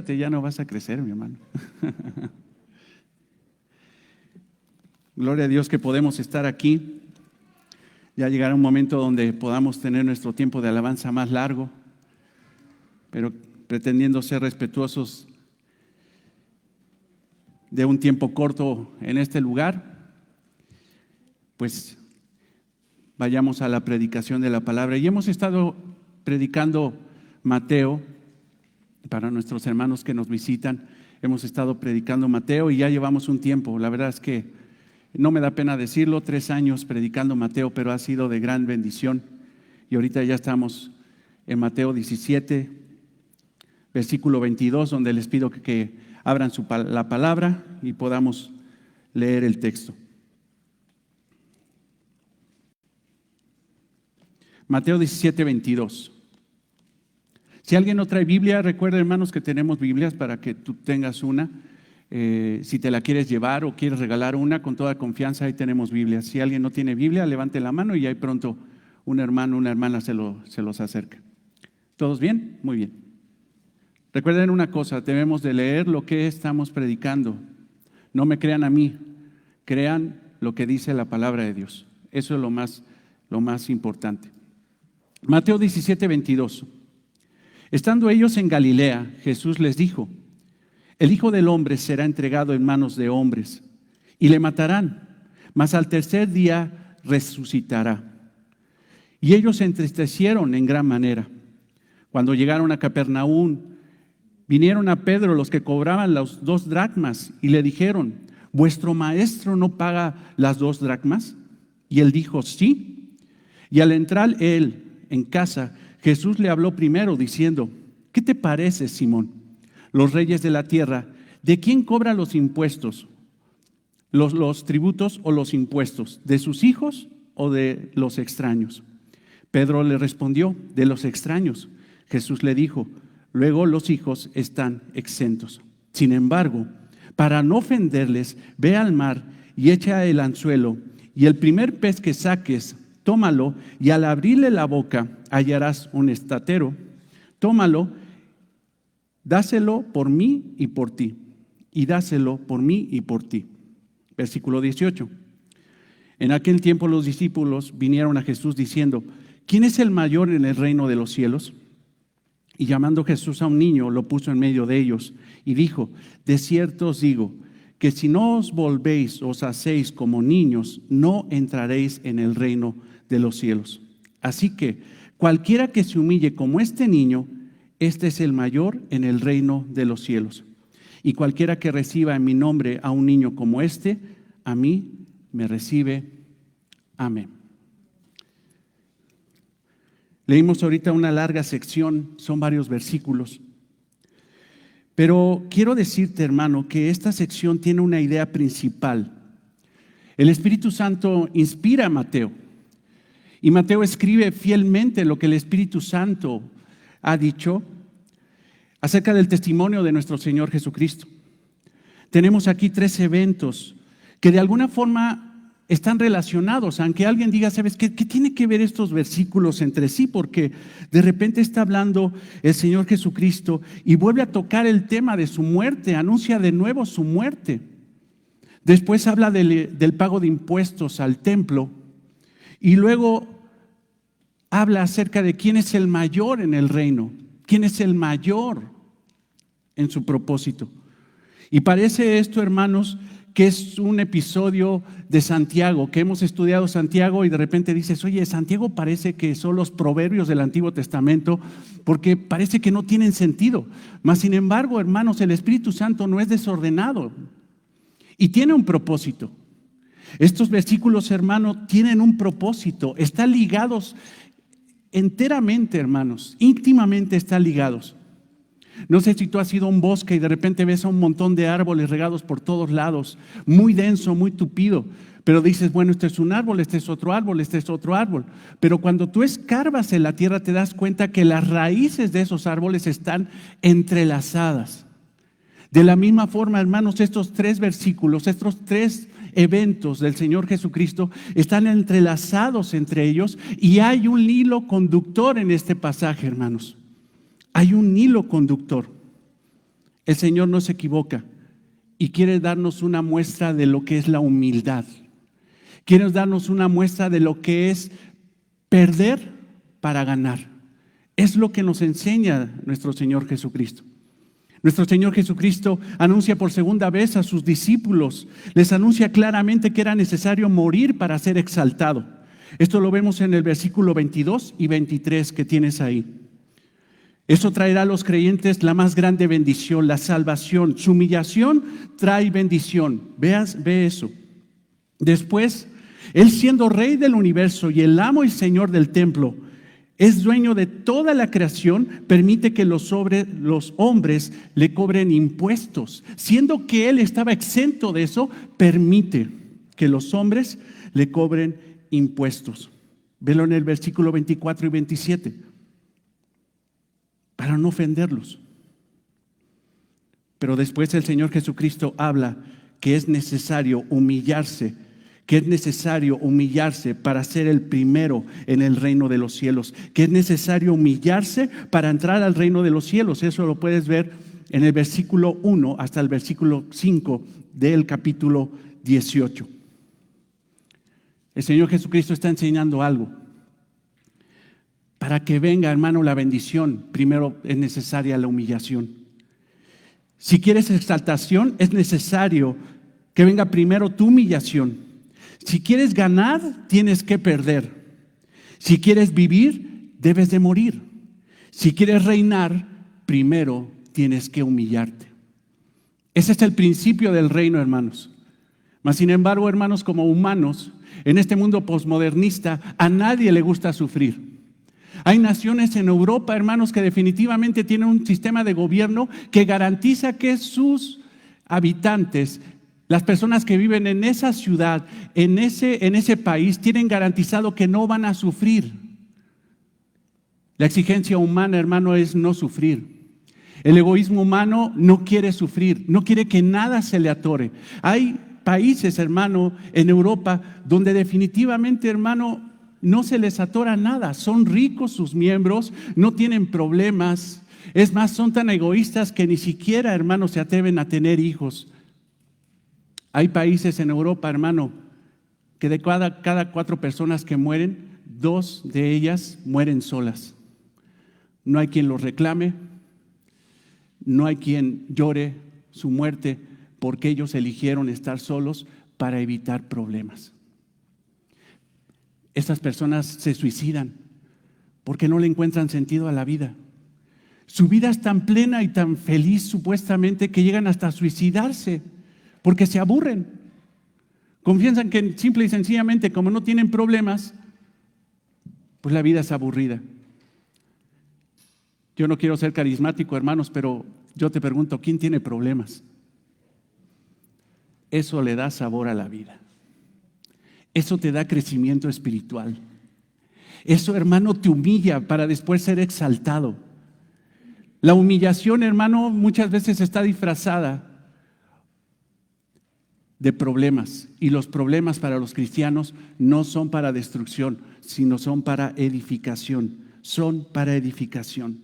Ya no vas a crecer, mi hermano. Gloria a Dios que podemos estar aquí. Ya llegará un momento donde podamos tener nuestro tiempo de alabanza más largo, pero pretendiendo ser respetuosos de un tiempo corto en este lugar, pues vayamos a la predicación de la palabra. Y hemos estado predicando Mateo, para nuestros hermanos que nos visitan, hemos estado predicando Mateo y ya llevamos un tiempo. La verdad es que no me da pena decirlo, 3 años predicando Mateo, pero ha sido de gran bendición. Y ahorita ya estamos en Mateo 17, versículo 22, donde les pido que abran la palabra y podamos leer el texto. Mateo 17, 22. Si alguien no trae Biblia, recuerda, hermanos, que tenemos Biblias para que tú tengas una. Si te la quieres llevar o quieres regalar una, con toda confianza, ahí tenemos Biblias. Si alguien no tiene Biblia, levante la mano y ahí pronto un hermano, una hermana se los acerca. ¿Todos bien? Muy bien. Recuerden una cosa, debemos de leer lo que estamos predicando. No me crean a mí, crean lo que dice la palabra de Dios. Eso es lo más importante. Mateo 17, 22. Estando ellos en Galilea, Jesús les dijo: el Hijo del Hombre será entregado en manos de hombres y le matarán, mas al tercer día resucitará. Y ellos se entristecieron en gran manera. Cuando llegaron a Capernaum, vinieron a Pedro los que cobraban las 2 dracmas y le dijeron: ¿vuestro maestro no paga las 2 dracmas? Y él dijo: sí. Y al entrar él en casa, Jesús le habló primero diciendo: ¿qué te parece, Simón? Los reyes de la tierra, ¿de quién cobran los impuestos? ¿Los tributos o los impuestos? ¿De sus hijos o de los extraños? Pedro le respondió: de los extraños. Jesús le dijo: luego los hijos están exentos. Sin embargo, para no ofenderles, ve al mar y echa el anzuelo, y el primer pez que saques, tómalo, y al abrirle la boca hallarás un estatero. Tómalo, dáselo por mí y por ti, y dáselo por mí y por ti. Versículo 18. En aquel tiempo los discípulos vinieron a Jesús diciendo: ¿quién es el mayor en el reino de los cielos? Y llamando Jesús a un niño, lo puso en medio de ellos y dijo: de cierto os digo, que si no os volvéis, os hacéis como niños, no entraréis en el reino de los cielos. Así que cualquiera que se humille como este niño, este es el mayor en el reino de los cielos. Y cualquiera que reciba en mi nombre a un niño como este, a mí me recibe. Amén. Leímos ahorita una larga sección, son varios versículos. Pero quiero decirte, hermano, que esta sección tiene una idea principal. El Espíritu Santo inspira a Mateo. Y Mateo escribe fielmente lo que el Espíritu Santo ha dicho acerca del testimonio de nuestro Señor Jesucristo. Tenemos aquí 3 eventos que de alguna forma están relacionados, aunque alguien diga: ¿sabes qué tiene que ver estos versículos entre sí? Porque de repente está hablando el Señor Jesucristo y vuelve a tocar el tema de su muerte, anuncia de nuevo su muerte. Después habla del pago de impuestos al templo y luego habla acerca de quién es el mayor en el reino, quién es el mayor en su propósito. Y parece esto, hermanos, que es un episodio de Santiago, que hemos estudiado Santiago y de repente dices: oye, Santiago parece que son los proverbios del Antiguo Testamento, porque parece que no tienen sentido. Mas sin embargo, hermanos, el Espíritu Santo no es desordenado y tiene un propósito. Estos versículos, hermanos, tienen un propósito, están ligados enteramente, hermanos, íntimamente están ligados. No sé si tú has ido a un bosque y de repente ves a un montón de árboles regados por todos lados, muy denso, muy tupido, pero dices: bueno, este es un árbol, este es otro árbol, este es otro árbol. Pero cuando tú escarbas en la tierra te das cuenta que las raíces de esos árboles están entrelazadas. De la misma forma, hermanos, estos 3 versículos, estos 3 eventos del Señor Jesucristo están entrelazados entre ellos y hay un hilo conductor en este pasaje, hermanos. Hay un hilo conductor. El Señor no se equivoca y quiere darnos una muestra de lo que es la humildad. Quiere darnos una muestra de lo que es perder para ganar. Es lo que nos enseña nuestro Señor Jesucristo. Nuestro Señor Jesucristo anuncia por segunda vez a sus discípulos, les anuncia claramente que era necesario morir para ser exaltado. Esto lo vemos en el versículo 22 y 23 que tienes ahí. Eso traerá a los creyentes la más grande bendición, la salvación. Su humillación trae bendición. Ve eso. Después, Él siendo Rey del universo y el amo y Señor del templo, es dueño de toda la creación, permite que los hombres le cobren impuestos. Siendo que Él estaba exento de eso, permite que los hombres le cobren impuestos. Velo en el versículo 24 y 27. Para no ofenderlos. Pero después el Señor Jesucristo habla que es necesario humillarse, para ser el primero en el reino de los cielos, que es necesario humillarse para entrar al reino de los cielos. Eso lo puedes ver en el versículo 1 hasta el versículo 5 del capítulo 18. El Señor Jesucristo está enseñando algo. Para que venga, hermano, la bendición, primero es necesaria la humillación. Si quieres exaltación, es necesario que venga primero tu humillación. Si quieres ganar, tienes que perder. Si quieres vivir, debes de morir. Si quieres reinar, primero tienes que humillarte. Ese es el principio del reino, hermanos. Mas, sin embargo, hermanos, como humanos, en este mundo posmodernista, a nadie le gusta sufrir. Hay naciones en Europa, hermanos, que definitivamente tienen un sistema de gobierno que garantiza que sus habitantes, las personas que viven en esa ciudad, en ese país, tienen garantizado que no van a sufrir. La exigencia humana, hermano, es no sufrir. El egoísmo humano no quiere sufrir, no quiere que nada se le atore. Hay países, hermano, en Europa donde definitivamente, hermano, no se les atora nada. Son ricos sus miembros, no tienen problemas. Es más, son tan egoístas que ni siquiera, hermano, se atreven a tener hijos. Hay países en Europa, hermano, que de cada 4 personas que mueren, 2 de ellas mueren solas. No hay quien los reclame, no hay quien llore su muerte porque ellos eligieron estar solos para evitar problemas. Estas personas se suicidan porque no le encuentran sentido a la vida. Su vida es tan plena y tan feliz supuestamente que llegan hasta a suicidarse porque se aburren. Confiesan que simple y sencillamente, como no tienen problemas, pues la vida es aburrida. Yo no quiero ser carismático, hermanos, pero yo te pregunto, ¿quién tiene problemas? Eso le da sabor a la vida. Eso te da crecimiento espiritual. Eso, hermano, te humilla para después ser exaltado. La humillación, hermano, muchas veces está disfrazada de problemas. Y los problemas para los cristianos no son para destrucción, sino son para edificación. Son para edificación.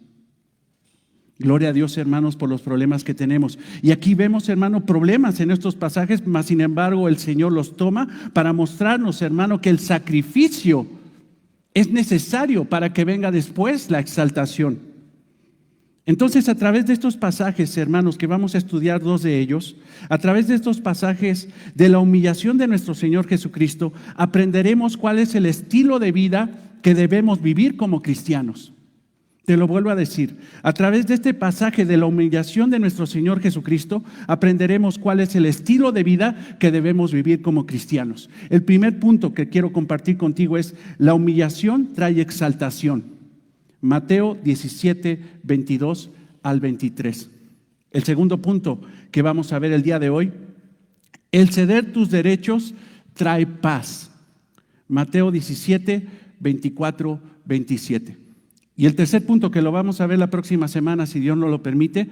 Gloria a Dios, hermanos, por los problemas que tenemos. Y aquí vemos, hermano, problemas en estos pasajes, mas sin embargo el Señor los toma para mostrarnos, hermano, que el sacrificio es necesario para que venga después la exaltación. Entonces, a través de estos pasajes, hermanos, que vamos a estudiar 2 de ellos, a través de estos pasajes de la humillación de nuestro Señor Jesucristo, aprenderemos cuál es el estilo de vida que debemos vivir como cristianos. Te lo vuelvo a decir, a través de este pasaje de la humillación de nuestro Señor Jesucristo, aprenderemos cuál es el estilo de vida que debemos vivir como cristianos. El primer punto que quiero compartir contigo es: la humillación trae exaltación. Mateo 17, 22 al 23. El segundo punto que vamos a ver el día de hoy: el ceder tus derechos trae paz. Mateo 17, 24, 27. Y el tercer punto, que lo vamos a ver la próxima semana, si Dios nos lo permite: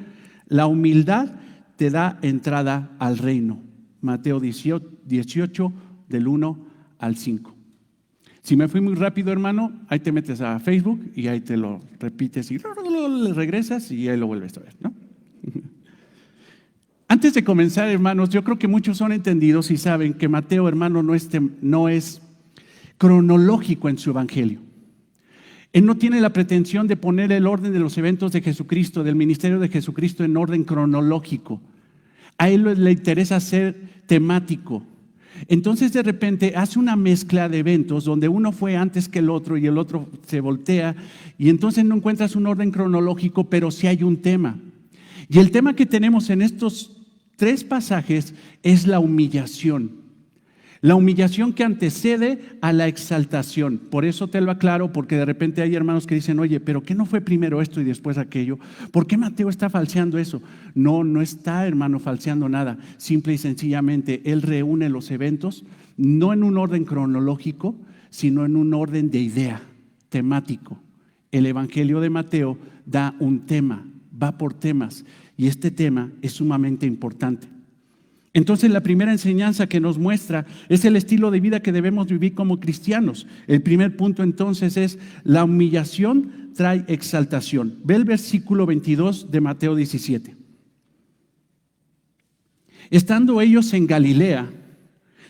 la humildad te da entrada al reino. Mateo 18, del 1 al 5. Si me fui muy rápido, hermano, ahí te metes a Facebook y ahí te lo repites y regresas y ahí lo vuelves a ver, ¿no? Antes de comenzar, hermanos, yo creo que muchos son entendidos y saben que Mateo, hermano, no es cronológico en su evangelio. Él no tiene la pretensión de poner el orden de los eventos de Jesucristo, del ministerio de Jesucristo en orden cronológico. A él le interesa ser temático. Entonces de repente hace una mezcla de eventos donde uno fue antes que el otro y el otro se voltea y entonces no encuentras un orden cronológico, pero sí hay un tema. Y el tema que tenemos en estos 3 pasajes es la humillación. La humillación que antecede a la exaltación. Por eso te lo aclaro, porque de repente hay hermanos que dicen, oye, pero ¿qué no fue primero esto y después aquello? ¿Por qué Mateo está falseando eso? No, no está, hermano, falseando nada. Simple y sencillamente, él reúne los eventos, no en un orden cronológico, sino en un orden de idea, temático. El evangelio de Mateo da un tema, va por temas, y este tema es sumamente importante. Entonces la primera enseñanza que nos muestra es el estilo de vida que debemos vivir como cristianos. El primer punto entonces es la humillación trae exaltación. Ve el versículo 22 de Mateo 17. Estando ellos en Galilea,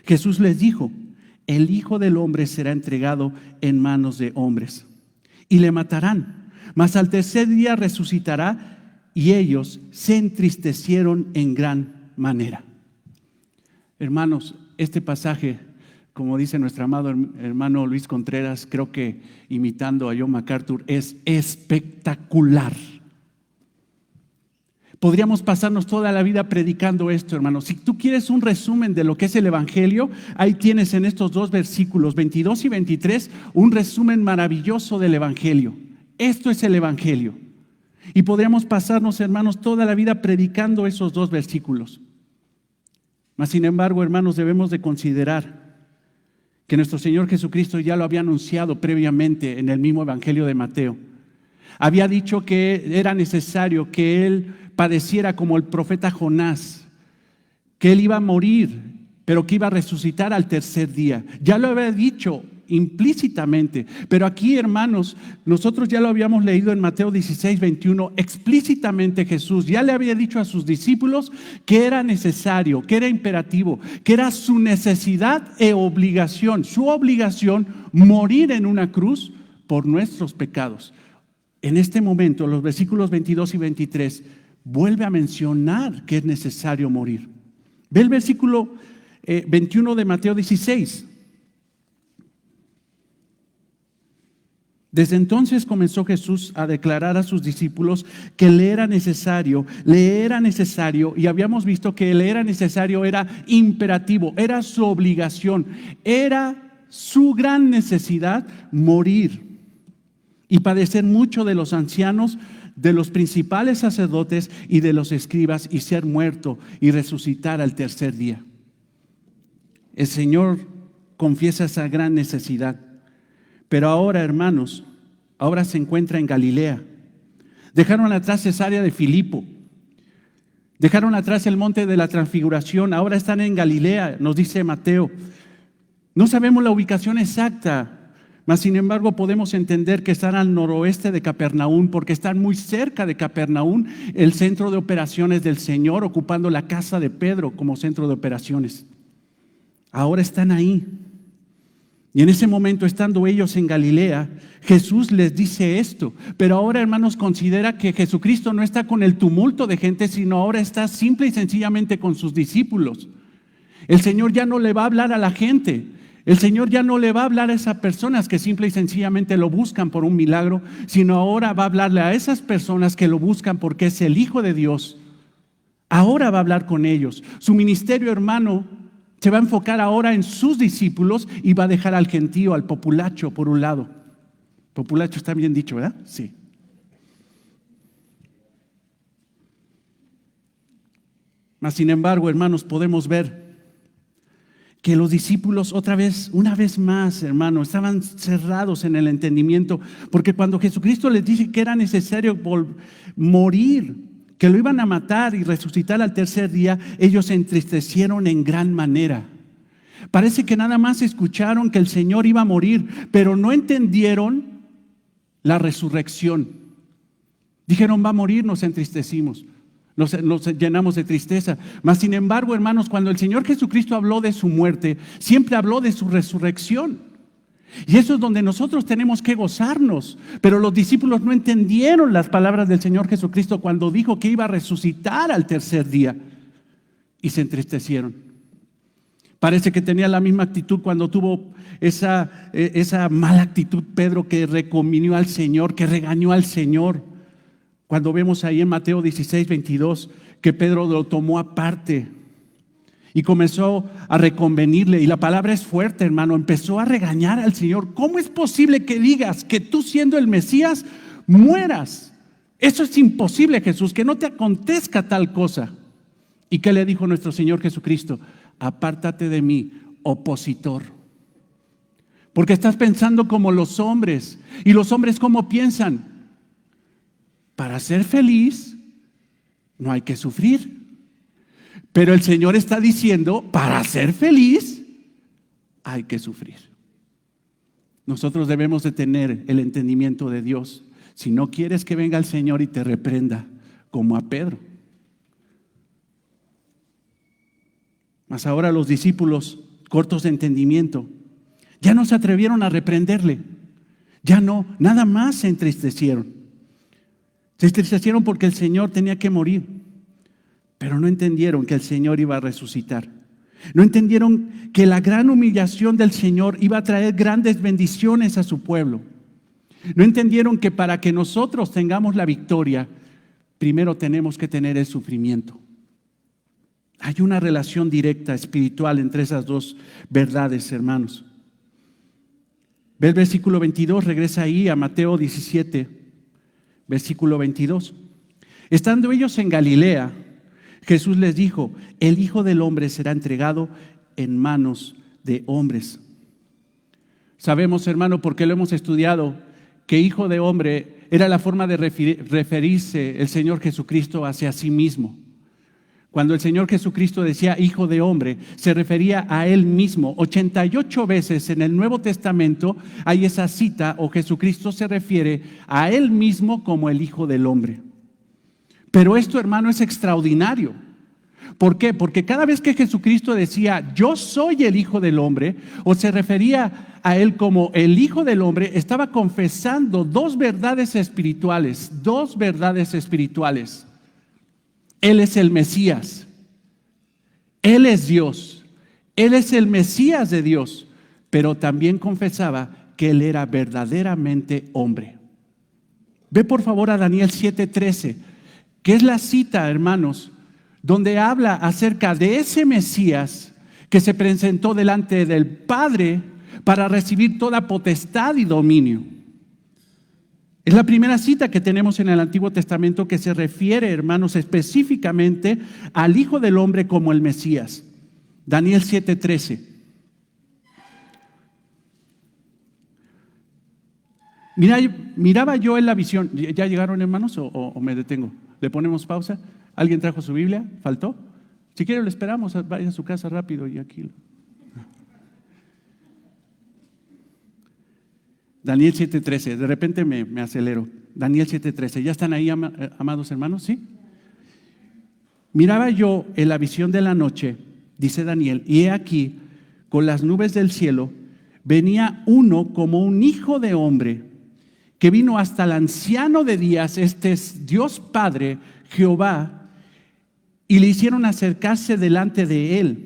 Jesús les dijo, el Hijo del Hombre será entregado en manos de hombres y le matarán, mas al tercer día resucitará. Y ellos se entristecieron en gran manera. Hermanos, este pasaje, como dice nuestro amado hermano Luis Contreras, creo que imitando a John MacArthur, es espectacular. Podríamos pasarnos toda la vida predicando esto, hermanos. Si tú quieres un resumen de lo que es el evangelio, ahí tienes en estos 2 versículos, 22 y 23, un resumen maravilloso del evangelio. Esto es el evangelio. Y podríamos pasarnos, hermanos, toda la vida predicando esos 2 versículos. Mas, sin embargo, hermanos, debemos de considerar que nuestro Señor Jesucristo ya lo había anunciado previamente en el mismo evangelio de Mateo. Había dicho que era necesario que Él padeciera como el profeta Jonás, que Él iba a morir, pero que iba a resucitar al tercer día. Ya lo había dicho implícitamente, pero aquí, hermanos, nosotros ya lo habíamos leído en Mateo 16, 21, explícitamente Jesús ya le había dicho a sus discípulos que era necesario, que era imperativo, que era su necesidad e obligación, su obligación morir en una cruz por nuestros pecados. En este momento, los versículos 22 y 23 vuelve a mencionar que es necesario morir. Ve el versículo 21 de Mateo 16. Desde entonces comenzó Jesús a declarar a sus discípulos que le era necesario, y habíamos visto que le era necesario era imperativo, era su obligación, era su gran necesidad morir y padecer mucho de los ancianos, de los principales sacerdotes y de los escribas y ser muerto y resucitar al tercer día. El Señor confiesa esa gran necesidad. Pero ahora, hermanos, ahora se encuentra en Galilea. Dejaron atrás Cesarea de Filipo. Dejaron atrás el monte de la Transfiguración. Ahora están en Galilea, nos dice Mateo. No sabemos la ubicación exacta, mas sin embargo podemos entender que están al noroeste de Capernaum, porque están muy cerca de Capernaum, el centro de operaciones del Señor, ocupando la casa de Pedro como centro de operaciones. Ahora están ahí. Y en ese momento, estando ellos en Galilea, Jesús les dice esto. Pero ahora, hermanos, considera que Jesucristo no está con el tumulto de gente, sino ahora está simple y sencillamente con sus discípulos. El Señor ya no le va a hablar a la gente. El Señor ya no le va a hablar a esas personas que simple y sencillamente lo buscan por un milagro, sino ahora va a hablarle a esas personas que lo buscan porque es el Hijo de Dios. Ahora va a hablar con ellos. Su ministerio, hermano, se va a enfocar ahora en sus discípulos y va a dejar al gentío, al populacho por un lado. Populacho está bien dicho, ¿verdad? Sí. Mas sin embargo, hermanos, podemos ver que los discípulos una vez más, hermano, estaban cerrados en el entendimiento, porque cuando Jesucristo les dice que era necesario morir, que lo iban a matar y resucitar al tercer día, ellos se entristecieron en gran manera. Parece que nada más escucharon que el Señor iba a morir, pero no entendieron la resurrección. Dijeron, va a morir, nos entristecimos. nos llenamos de tristeza. Mas sin embargo, hermanos, cuando el Señor Jesucristo habló de su muerte, siempre habló de su resurrección. Y eso es donde nosotros tenemos que gozarnos. Pero los discípulos no entendieron las palabras del Señor Jesucristo cuando dijo que iba a resucitar al tercer día. Y se entristecieron. Parece que tenía la misma actitud cuando tuvo esa mala actitud Pedro, que reconvinió al Señor, que regañó al Señor. Cuando vemos ahí en Mateo 16, 22, que Pedro lo tomó aparte y comenzó a reconvenirle. Y la palabra es fuerte, hermano. Empezó a regañar al Señor. ¿Cómo es posible que digas que tú, siendo el Mesías, mueras? Eso es imposible, Jesús, que no te acontezca tal cosa. ¿Y qué le dijo nuestro Señor Jesucristo? Apártate de mí, opositor. Porque estás pensando como los hombres. ¿Y los hombres cómo piensan? Para ser feliz no hay que sufrir. Pero el Señor está diciendo, para ser feliz hay que sufrir. Nosotros debemos de tener el entendimiento de Dios. Si no quieres que venga el Señor y te reprenda, como a Pedro. Mas ahora los discípulos, cortos de entendimiento, ya no se atrevieron a reprenderle. Ya no, nada más se entristecieron. Se entristecieron porque el Señor tenía que morir. Pero no entendieron que el Señor iba a resucitar. No entendieron que la gran humillación del Señor iba a traer grandes bendiciones a su pueblo. No entendieron que para que nosotros tengamos la victoria, primero tenemos que tener el sufrimiento. Hay una relación directa, espiritual, entre esas dos verdades, hermanos. Ve el versículo 22, regresa ahí a Mateo 17, versículo 22. Estando ellos en Galilea, Jesús les dijo, el Hijo del Hombre será entregado en manos de hombres. Sabemos, hermano, porque lo hemos estudiado, que Hijo de Hombre era la forma de referirse el Señor Jesucristo hacia sí mismo. Cuando el Señor Jesucristo decía Hijo de Hombre, se refería a Él mismo. 88 veces en el Nuevo Testamento hay esa cita, o Jesucristo se refiere a Él mismo como el Hijo del Hombre. Pero esto, hermano, es extraordinario. ¿Por qué? Porque cada vez que Jesucristo decía, yo soy el Hijo del Hombre, o se refería a Él como el Hijo del Hombre, estaba confesando dos verdades espirituales. Él es el Mesías. Él es Dios. Él es el Mesías de Dios. Pero también confesaba que Él era verdaderamente hombre. Ve por favor a Daniel 7:13, que es la cita, hermanos, donde habla acerca de ese Mesías que se presentó delante del Padre para recibir toda potestad y dominio. Es la primera cita que tenemos en el Antiguo Testamento que se refiere, hermanos, específicamente al Hijo del Hombre como el Mesías. Daniel 7:13. Miraba yo en la visión. ¿Ya llegaron, hermanos, o me detengo? ¿Le ponemos pausa? ¿Alguien trajo su Biblia? ¿Faltó? Si quiere lo esperamos, vaya a su casa rápido y aquí. Daniel 7:13, de repente me acelero. Daniel 7:13, ¿ya están ahí, amados hermanos? ¿Sí? Miraba yo en la visión de la noche, dice Daniel, y he aquí, con las nubes del cielo, venía uno como un hijo de hombre, que vino hasta el anciano de días, este es Dios Padre, Jehová, y le hicieron acercarse delante de él.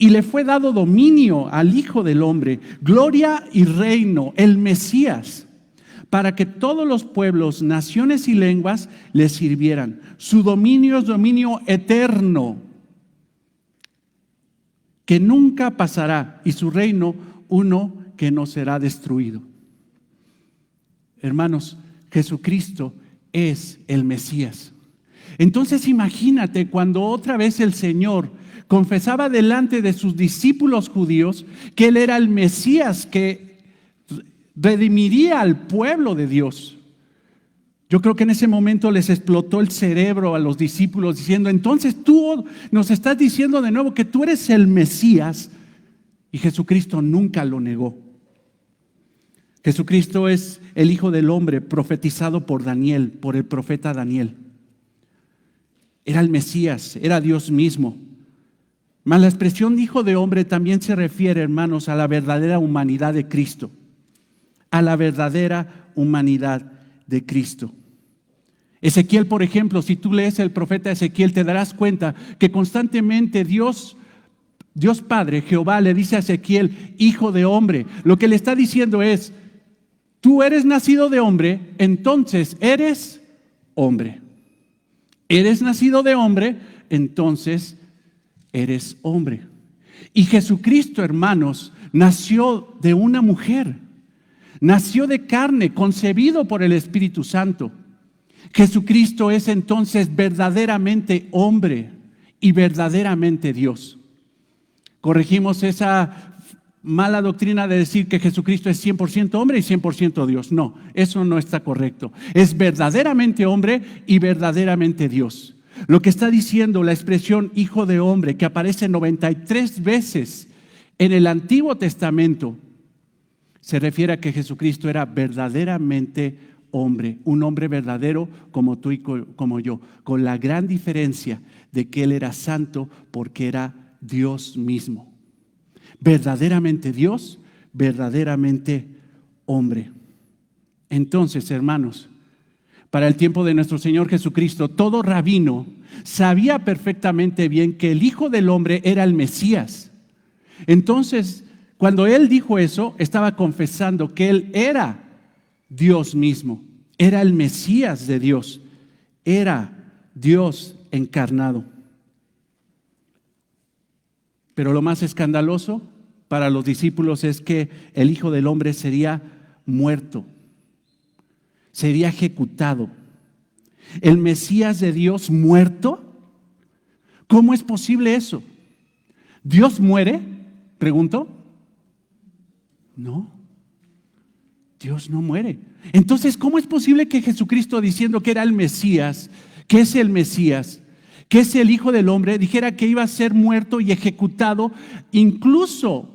Y le fue dado dominio al Hijo del Hombre, gloria y reino, el Mesías, para que todos los pueblos, naciones y lenguas le sirvieran. Su dominio es dominio eterno, que nunca pasará, y su reino uno que no será destruido. Hermanos, Jesucristo es el Mesías. Entonces imagínate cuando otra vez el Señor confesaba delante de sus discípulos judíos que Él era el Mesías que redimiría al pueblo de Dios. Yo creo que en ese momento les explotó el cerebro a los discípulos diciendo, entonces tú nos estás diciendo de nuevo que tú eres el Mesías, y Jesucristo nunca lo negó. Jesucristo es el Hijo del Hombre profetizado por Daniel, por el profeta Daniel. Era el Mesías, era Dios mismo. Mas la expresión hijo de hombre también se refiere, hermanos, a la verdadera humanidad de Cristo. A la verdadera humanidad de Cristo. Ezequiel, por ejemplo, si tú lees el profeta Ezequiel, te darás cuenta que constantemente Dios Padre, Jehová, le dice a Ezequiel, hijo de hombre. Lo que le está diciendo es, tú eres nacido de hombre, entonces eres hombre. Eres nacido de hombre, entonces eres hombre. Y Jesucristo, hermanos, nació de una mujer. Nació de carne, concebido por el Espíritu Santo. Jesucristo es entonces verdaderamente hombre y verdaderamente Dios. Corregimos esa mala doctrina de decir que Jesucristo es 100% hombre y 100% Dios. No, eso no está correcto. Es verdaderamente hombre y verdaderamente Dios. Lo que está diciendo la expresión hijo de hombre, que aparece 93 veces en el Antiguo Testamento, se refiere a que Jesucristo era verdaderamente hombre, un hombre verdadero como tú y como yo, con la gran diferencia de que Él era santo porque era Dios mismo. Verdaderamente Dios, verdaderamente hombre. Entonces, hermanos, para el tiempo de nuestro Señor Jesucristo, todo rabino sabía perfectamente bien que el Hijo del Hombre era el Mesías. Entonces, cuando Él dijo eso, estaba confesando que Él era Dios mismo, era el Mesías de Dios, era Dios encarnado. Pero lo más escandaloso para los discípulos es que el Hijo del Hombre sería muerto, sería ejecutado. ¿El Mesías de Dios muerto? ¿Cómo es posible eso? ¿Dios muere? Pregunto. No, Dios no muere. Entonces, ¿cómo es posible que Jesucristo, diciendo que era el Mesías, que es el Mesías, que es el Hijo del Hombre, dijera que iba a ser muerto y ejecutado incluso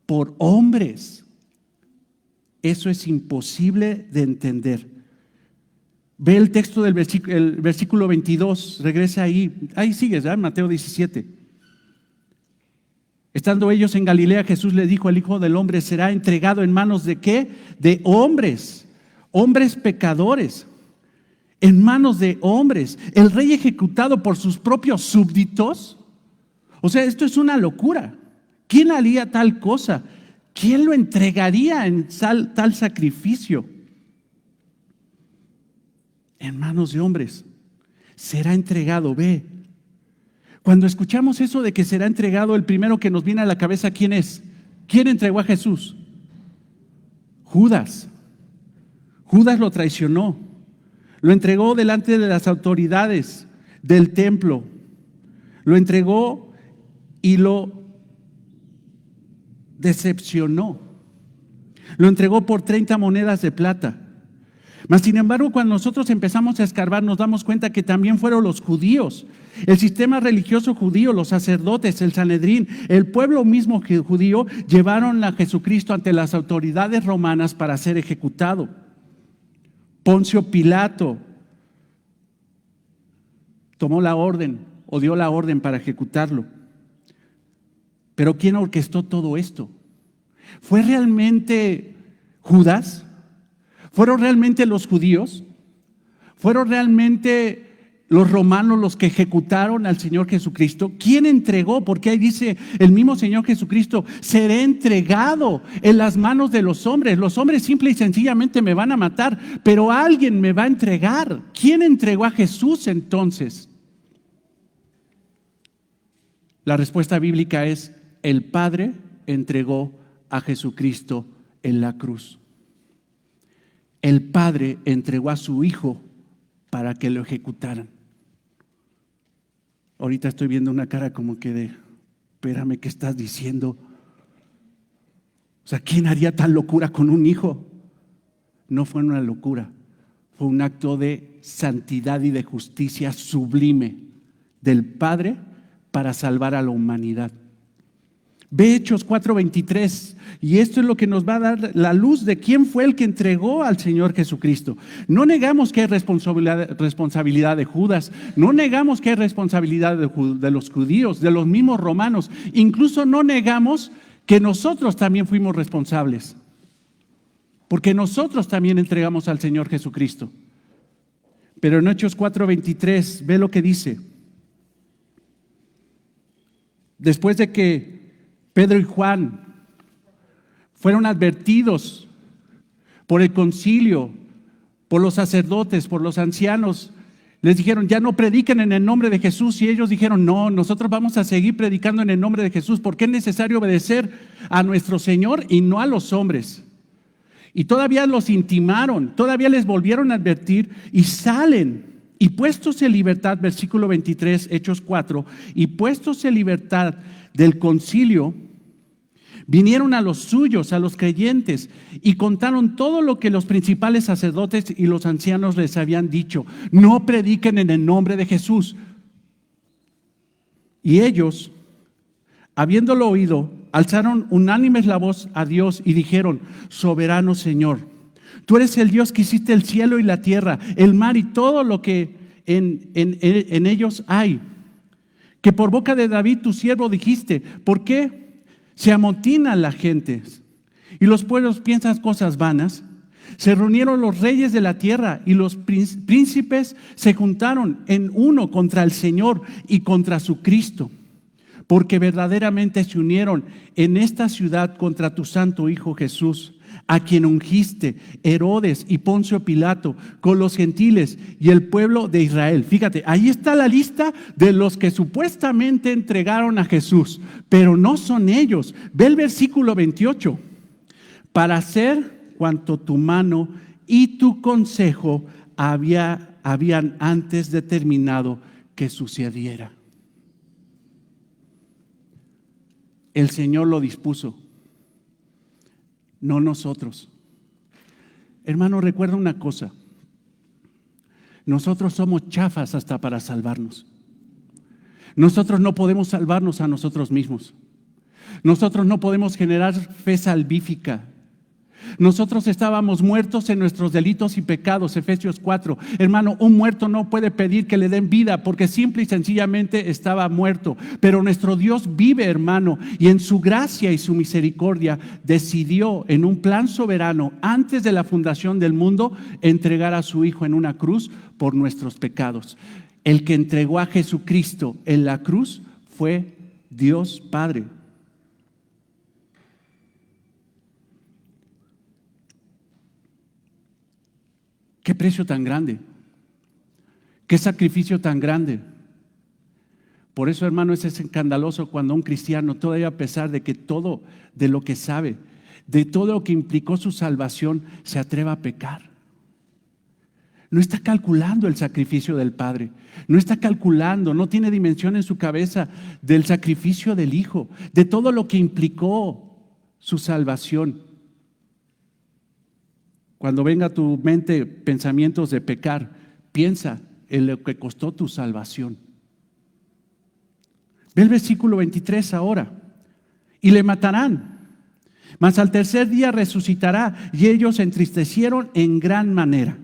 por hombres? Eso es imposible de entender. Ve el texto del versículo 22, regresa ahí. Ahí sigues, ¿verdad? Mateo 17. Estando ellos en Galilea, Jesús le dijo: el Hijo del Hombre será entregado en manos ¿de qué? De hombres, hombres pecadores, en manos de hombres. El rey ejecutado por sus propios súbditos. O sea, esto es una locura. ¿Quién haría tal cosa? ¿Quién lo entregaría en tal sacrificio? En manos de hombres. Será entregado, ve. Cuando escuchamos eso de que será entregado, el primero que nos viene a la cabeza, ¿quién es? ¿Quién entregó a Jesús? Judas. Judas lo traicionó. Lo entregó delante de las autoridades del templo. Lo entregó y lo decepcionó. Lo entregó por 30 monedas de plata. Mas sin embargo, cuando nosotros empezamos a escarbar, nos damos cuenta que también fueron los judíos, el sistema religioso judío, los sacerdotes, el Sanedrín, el pueblo mismo judío, llevaron a Jesucristo ante las autoridades romanas para ser ejecutado. Poncio Pilato tomó la orden o dio la orden para ejecutarlo. Pero ¿quién orquestó todo esto? ¿Fue realmente Judas? ¿Fueron realmente los judíos? ¿Fueron realmente los romanos los que ejecutaron al Señor Jesucristo? ¿Quién entregó? Porque ahí dice el mismo Señor Jesucristo: seré entregado en las manos de los hombres. Los hombres simple y sencillamente me van a matar, pero alguien me va a entregar. ¿Quién entregó a Jesús entonces? La respuesta bíblica es: el Padre entregó a Jesucristo en la cruz. El Padre entregó a su Hijo para que lo ejecutaran. Ahorita estoy viendo una cara como que de: espérame, ¿qué estás diciendo? O sea, ¿quién haría tal locura con un hijo? No fue una locura, fue un acto de santidad y de justicia sublime del Padre para salvar a la humanidad. Ve Hechos 4:23, y esto es lo que nos va a dar la luz de quién fue el que entregó al Señor Jesucristo. No negamos que hay responsabilidad de Judas, no negamos que hay responsabilidad de los judíos, de los mismos romanos, incluso no negamos que nosotros también fuimos responsables, porque nosotros también entregamos al Señor Jesucristo. Pero en Hechos 4:23, ve lo que dice. Después de que Pedro y Juan fueron advertidos por el concilio, por los sacerdotes, por los ancianos, les dijeron, ya no prediquen en el nombre de Jesús. Y ellos dijeron, no, nosotros vamos a seguir predicando en el nombre de Jesús, porque es necesario obedecer a nuestro Señor y no a los hombres. Y todavía los intimaron, todavía les volvieron a advertir y salen. Y puestos en libertad, versículo 23, Hechos 4, y puestos en libertad del concilio, vinieron a los suyos, a los creyentes, y contaron todo lo que los principales sacerdotes y los ancianos les habían dicho. No prediquen en el nombre de Jesús. Y ellos, habiéndolo oído, alzaron unánimes la voz a Dios y dijeron, soberano Señor, tú eres el Dios que hiciste el cielo y la tierra, el mar y todo lo que en ellos hay. Que por boca de David tu siervo dijiste, ¿por qué se amotina la gente y los pueblos piensan cosas vanas? Se reunieron los reyes de la tierra y los príncipes se juntaron en uno contra el Señor y contra su Cristo, porque verdaderamente se unieron en esta ciudad contra tu santo Hijo Jesús, a quien ungiste, Herodes y Poncio Pilato, con los gentiles y el pueblo de Israel. Fíjate, ahí está la lista de los que supuestamente entregaron a Jesús, pero no son ellos. Ve el versículo 28. Para hacer cuanto tu mano y tu consejo habían antes determinado que sucediera. El Señor lo dispuso, no nosotros. Hermano, recuerda una cosa. Nosotros somos chafas hasta para salvarnos. Nosotros no podemos salvarnos a nosotros mismos. Nosotros no podemos generar fe salvífica. Nosotros estábamos muertos en nuestros delitos y pecados, Efesios 4. Hermano, un muerto no puede pedir que le den vida porque simple y sencillamente estaba muerto. Pero nuestro Dios vive, hermano, y en su gracia y su misericordia decidió en un plan soberano, antes de la fundación del mundo, entregar a su Hijo en una cruz por nuestros pecados. El que entregó a Jesucristo en la cruz fue Dios Padre. Qué precio tan grande, qué sacrificio tan grande. Por eso, hermano, es escandaloso cuando un cristiano, todavía a pesar de que todo de lo que sabe, de todo lo que implicó su salvación, se atreva a pecar. No está calculando el sacrificio del Padre, no está calculando, no tiene dimensión en su cabeza del sacrificio del Hijo, de todo lo que implicó su salvación. Cuando venga a tu mente pensamientos de pecar, piensa en lo que costó tu salvación. Ve el versículo 23 ahora. Y le matarán, mas al tercer día resucitará. Y ellos se entristecieron en gran manera.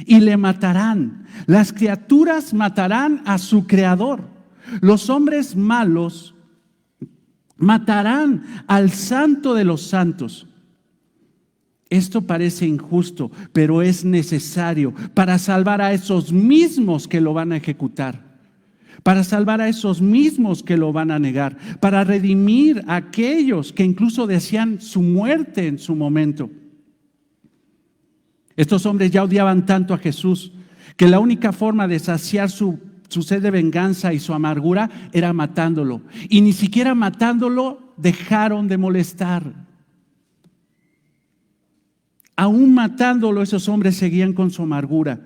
Y le matarán. Las criaturas matarán a su creador. Los hombres malos matarán al santo de los santos. Esto parece injusto, pero es necesario para salvar a esos mismos que lo van a ejecutar, para salvar a esos mismos que lo van a negar, para redimir a aquellos que incluso desean su muerte en su momento. Estos hombres ya odiaban tanto a Jesús que la única forma de saciar su sed de venganza y su amargura era matándolo. Y ni siquiera matándolo dejaron de molestar. Aún matándolo, esos hombres seguían con su amargura.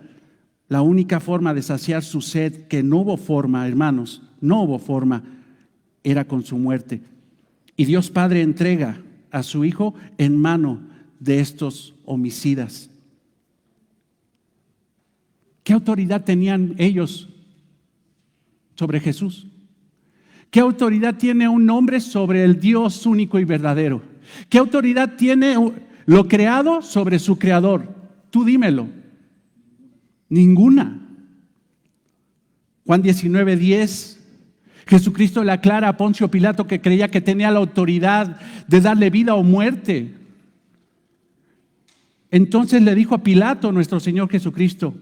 La única forma de saciar su sed, que no hubo forma, hermanos, no hubo forma, era con su muerte. Y Dios Padre entrega a su Hijo en mano de estos homicidas. ¿Qué autoridad tenían ellos sobre Jesús? ¿Qué autoridad tiene un hombre sobre el Dios único y verdadero? ¿Qué autoridad tiene lo creado sobre su creador? Tú dímelo. Ninguna. Juan 19:10. Jesucristo le aclara a Poncio Pilato que creía que tenía la autoridad de darle vida o muerte. Entonces le dijo a Pilato, nuestro Señor Jesucristo,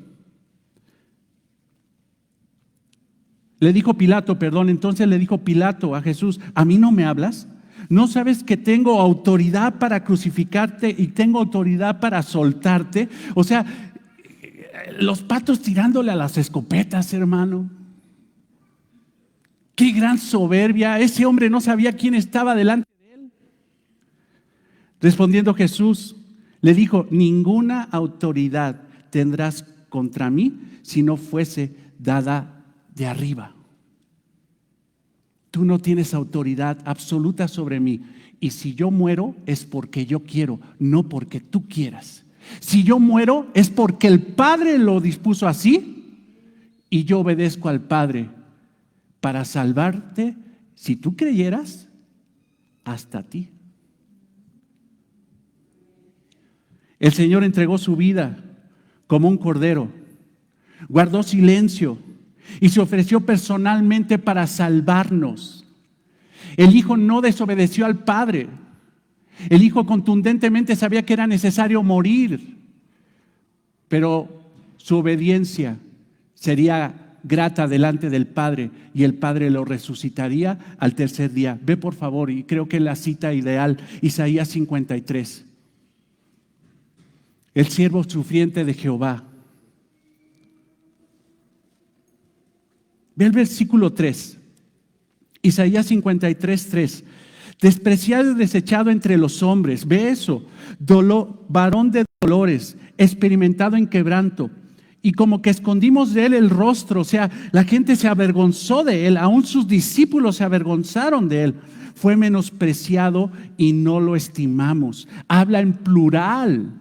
entonces le dijo Pilato a Jesús: ¿a mí no me hablas? ¿No sabes que tengo autoridad para crucificarte y tengo autoridad para soltarte? O sea, los patos tirándole a las escopetas, hermano. Qué gran soberbia. Ese hombre no sabía quién estaba delante de él. Respondiendo Jesús, le dijo: ninguna autoridad tendrás contra mí si no fuese dada de arriba. Tú no tienes autoridad absoluta sobre mí. Y si yo muero es porque yo quiero, no porque tú quieras. Si yo muero es porque el Padre lo dispuso así y yo obedezco al Padre para salvarte, si tú creyeras, hasta ti. El Señor entregó su vida como un cordero, guardó silencio y se ofreció personalmente para salvarnos. El Hijo no desobedeció al Padre. El Hijo contundentemente sabía que era necesario morir, pero su obediencia sería grata delante del Padre y el Padre lo resucitaría al tercer día. Ve por favor, y creo que la cita ideal, Isaías 53. El siervo sufriente de Jehová. Ve el versículo 3. Isaías 53:3. Despreciado y desechado entre los hombres. Ve eso. Varón de dolores, experimentado en quebranto. Y como que escondimos de él el rostro, o sea, la gente se avergonzó de él, aún sus discípulos se avergonzaron de él. Fue menospreciado y no lo estimamos. Habla en plural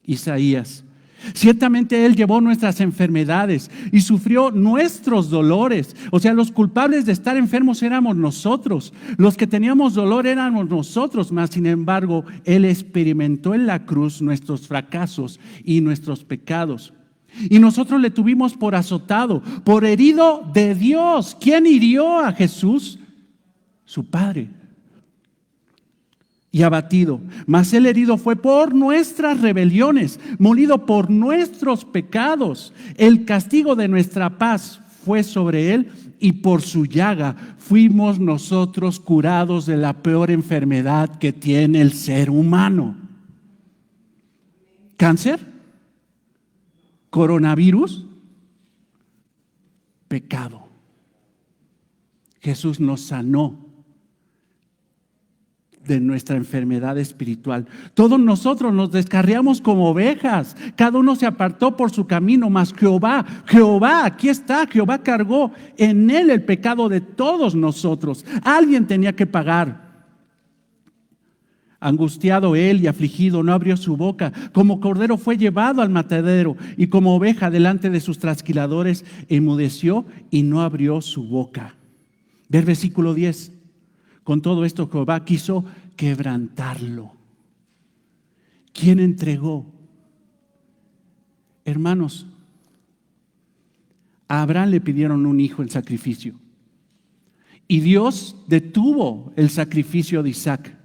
Isaías. Ciertamente él llevó nuestras enfermedades y sufrió nuestros dolores. O sea, los culpables de estar enfermos éramos nosotros. Los que teníamos dolor éramos nosotros, mas sin embargo, él experimentó en la cruz nuestros fracasos y nuestros pecados. Y nosotros le tuvimos por azotado, por herido de Dios. ¿Quién hirió a Jesús? Su Padre. Y abatido. Mas el herido fue por nuestras rebeliones, molido por nuestros pecados. El castigo de nuestra paz fue sobre él y por su llaga fuimos nosotros curados de la peor enfermedad que tiene el ser humano. ¿Cáncer? ¿Coronavirus? Pecado. Jesús nos sanó de nuestra enfermedad espiritual. Todos nosotros nos descarriamos como ovejas, cada uno se apartó por su camino, mas Jehová, aquí está, Jehová cargó en él el pecado de todos nosotros. Alguien tenía que pagar. Angustiado él y afligido, no abrió su boca. Como cordero fue llevado al matadero y como oveja delante de sus trasquiladores enmudeció y no abrió su boca. Ve el versículo 10. Con todo esto Jehová quiso quebrantarlo. ¿Quién entregó? Hermanos, a Abraham le pidieron un hijo en sacrificio y Dios detuvo el sacrificio de Isaac.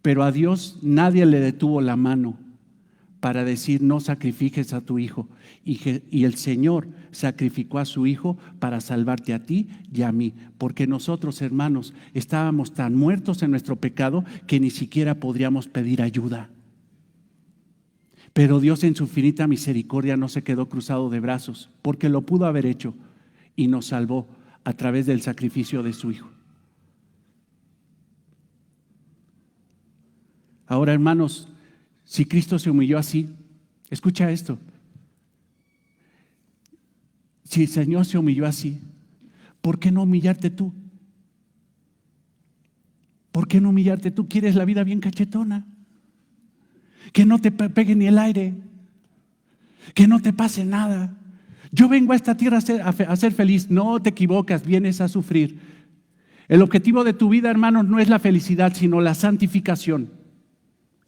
Pero a Dios nadie le detuvo la mano para decir: no sacrifiques a tu hijo. Y el Señor sacrificó a su hijo para salvarte a ti y a mí. Porque nosotros, hermanos, estábamos tan muertos en nuestro pecado que ni siquiera podríamos pedir ayuda. Pero Dios en su infinita misericordia no se quedó cruzado de brazos, porque lo pudo haber hecho y nos salvó a través del sacrificio de su hijo. Ahora, hermanos, si Cristo se humilló así, escucha esto. Si el Señor se humilló así, ¿por qué no humillarte tú? ¿Por qué no humillarte tú? ¿Quieres la vida bien cachetona? Que no te pegue ni el aire, que no te pase nada. Yo vengo a esta tierra a ser feliz. No te equivocas, vienes a sufrir. El objetivo de tu vida, hermanos, no es la felicidad, sino la santificación.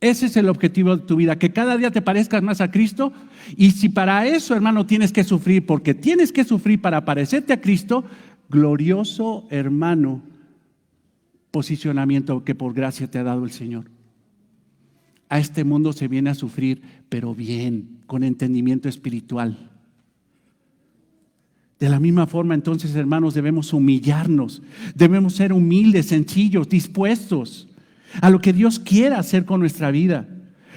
Ese es el objetivo de tu vida, que cada día te parezcas más a Cristo. Y si para eso, hermano, tienes que sufrir, porque tienes que sufrir para parecerte a Cristo, glorioso, hermano, posicionamiento que por gracia te ha dado el Señor. A este mundo se viene a sufrir, pero bien, con entendimiento espiritual. De la misma forma, entonces, hermanos, debemos humillarnos, debemos ser humildes, sencillos, dispuestos a lo que Dios quiera hacer con nuestra vida.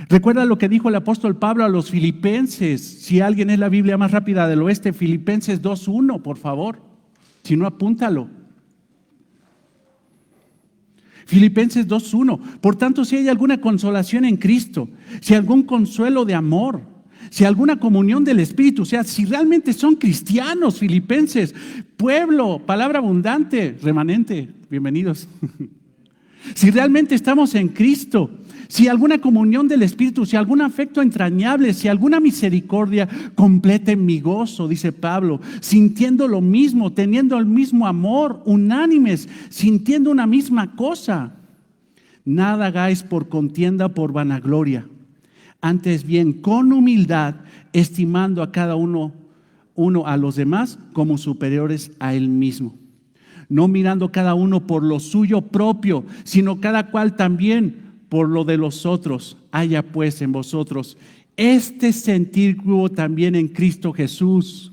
Recuerda lo que dijo el apóstol Pablo a los filipenses. Si alguien es la Biblia más rápida del oeste, Filipenses 2:1, por favor. Si no, apúntalo. Filipenses 2:1. Por tanto, si hay alguna consolación en Cristo, si algún consuelo de amor, si alguna comunión del Espíritu, o sea, si realmente son cristianos, filipenses, pueblo, palabra abundante, remanente, bienvenidos. Si realmente estamos en Cristo, si alguna comunión del Espíritu, si algún afecto entrañable, si alguna misericordia, completen mi gozo, dice Pablo, sintiendo lo mismo, teniendo el mismo amor, unánimes, sintiendo una misma cosa. Nada hagáis por contienda, por vanagloria. Antes bien, con humildad, estimando a cada uno a los demás como superiores a él mismo. No mirando cada uno por lo suyo propio, sino cada cual también por lo de los otros. Haya pues en vosotros este sentir que hubo también en Cristo Jesús,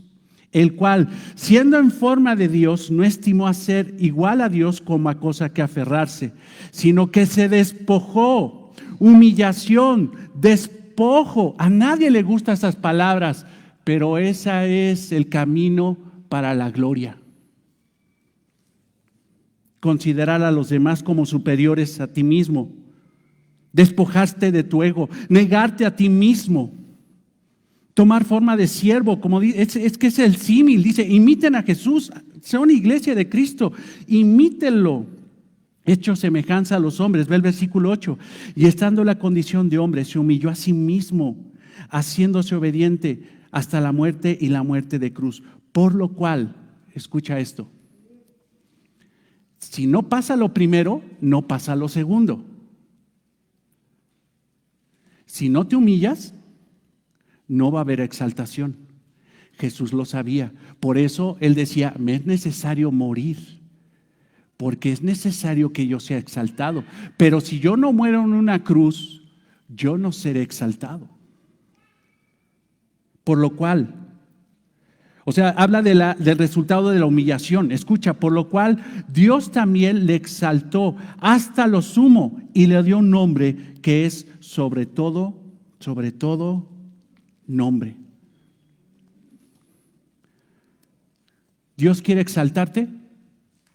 el cual, siendo en forma de Dios, no estimó a ser igual a Dios como a cosa que aferrarse, sino que se despojó, humillación, despojo. A nadie le gustan esas palabras, pero ese es el camino para la gloria. Considerar a los demás como superiores a ti mismo, despojarte de tu ego, negarte a ti mismo, tomar forma de siervo, como es que es el símil, dice, imiten a Jesús, son iglesia de Cristo, imítenlo. Hecho semejanza a los hombres, ve el versículo 8, y estando en la condición de hombre, se humilló a sí mismo, haciéndose obediente hasta la muerte y la muerte de cruz. Por lo cual, escucha esto, si no pasa lo primero, no pasa lo segundo. Si no te humillas, no va a haber exaltación. Jesús lo sabía, por eso Él decía, me es necesario morir, porque es necesario que yo sea exaltado. Pero si yo no muero en una cruz, yo no seré exaltado. Por lo cual, o sea, habla del resultado de la humillación. Escucha, por lo cual Dios también le exaltó hasta lo sumo y le dio un nombre que es sobre todo nombre. ¿Dios quiere exaltarte?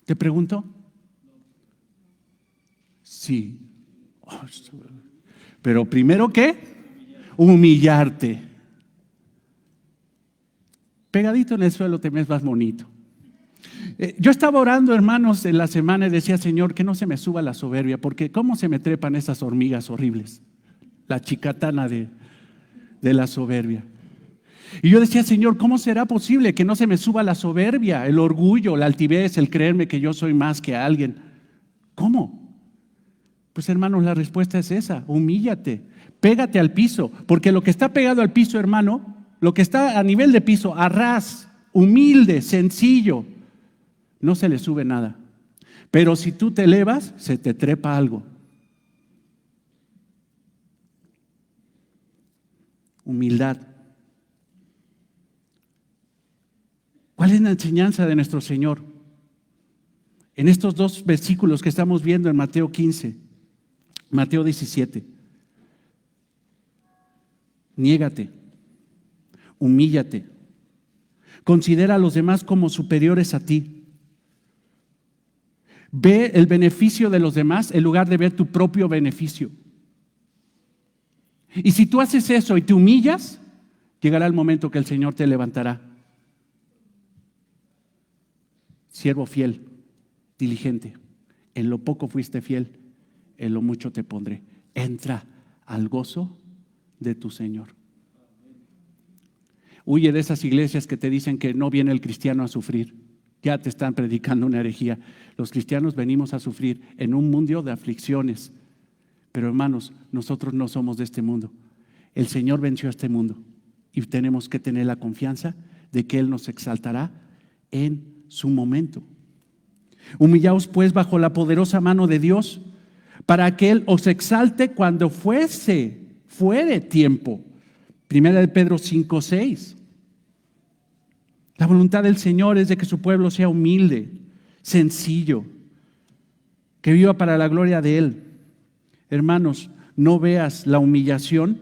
Te pregunto. Sí. Pero primero, ¿qué? Humillarte. Pegadito en el suelo te ves más bonito. Yo estaba orando, hermanos, en la semana y decía, Señor, que no se me suba la soberbia, porque ¿cómo se me trepan esas hormigas horribles? La chicatana de la soberbia. Y yo decía, Señor, ¿cómo será posible que no se me suba la soberbia, el orgullo, la altivez, el creerme que yo soy más que alguien? ¿Cómo? Pues hermanos, la respuesta es esa, humíllate, pégate al piso, porque lo que está pegado al piso, hermano, lo que está a nivel de piso, a ras, humilde, sencillo, no se le sube nada. Pero si tú te elevas, se te trepa algo. Humildad. ¿Cuál es la enseñanza de nuestro Señor? En estos dos versículos que estamos viendo en Mateo 15, Mateo 17. Niégate, humíllate, considera a los demás como superiores a ti. Ve el beneficio de los demás en lugar de ver tu propio beneficio. Y si tú haces eso y te humillas, llegará el momento que el Señor te levantará. Siervo fiel, diligente, en lo poco fuiste fiel, en lo mucho te pondré. Entra al gozo de tu Señor. Huye de esas iglesias que te dicen que no viene el cristiano a sufrir. Ya te están predicando una herejía. Los cristianos venimos a sufrir en un mundo de aflicciones. Pero hermanos, nosotros no somos de este mundo. El Señor venció a este mundo y tenemos que tener la confianza de que Él nos exaltará en su momento. Humillaos pues bajo la poderosa mano de Dios, para que Él os exalte cuando fuere tiempo. Primera de Pedro 5:6. La voluntad del Señor es de que su pueblo sea humilde, sencillo, que viva para la gloria de Él. Hermanos, no veas la humillación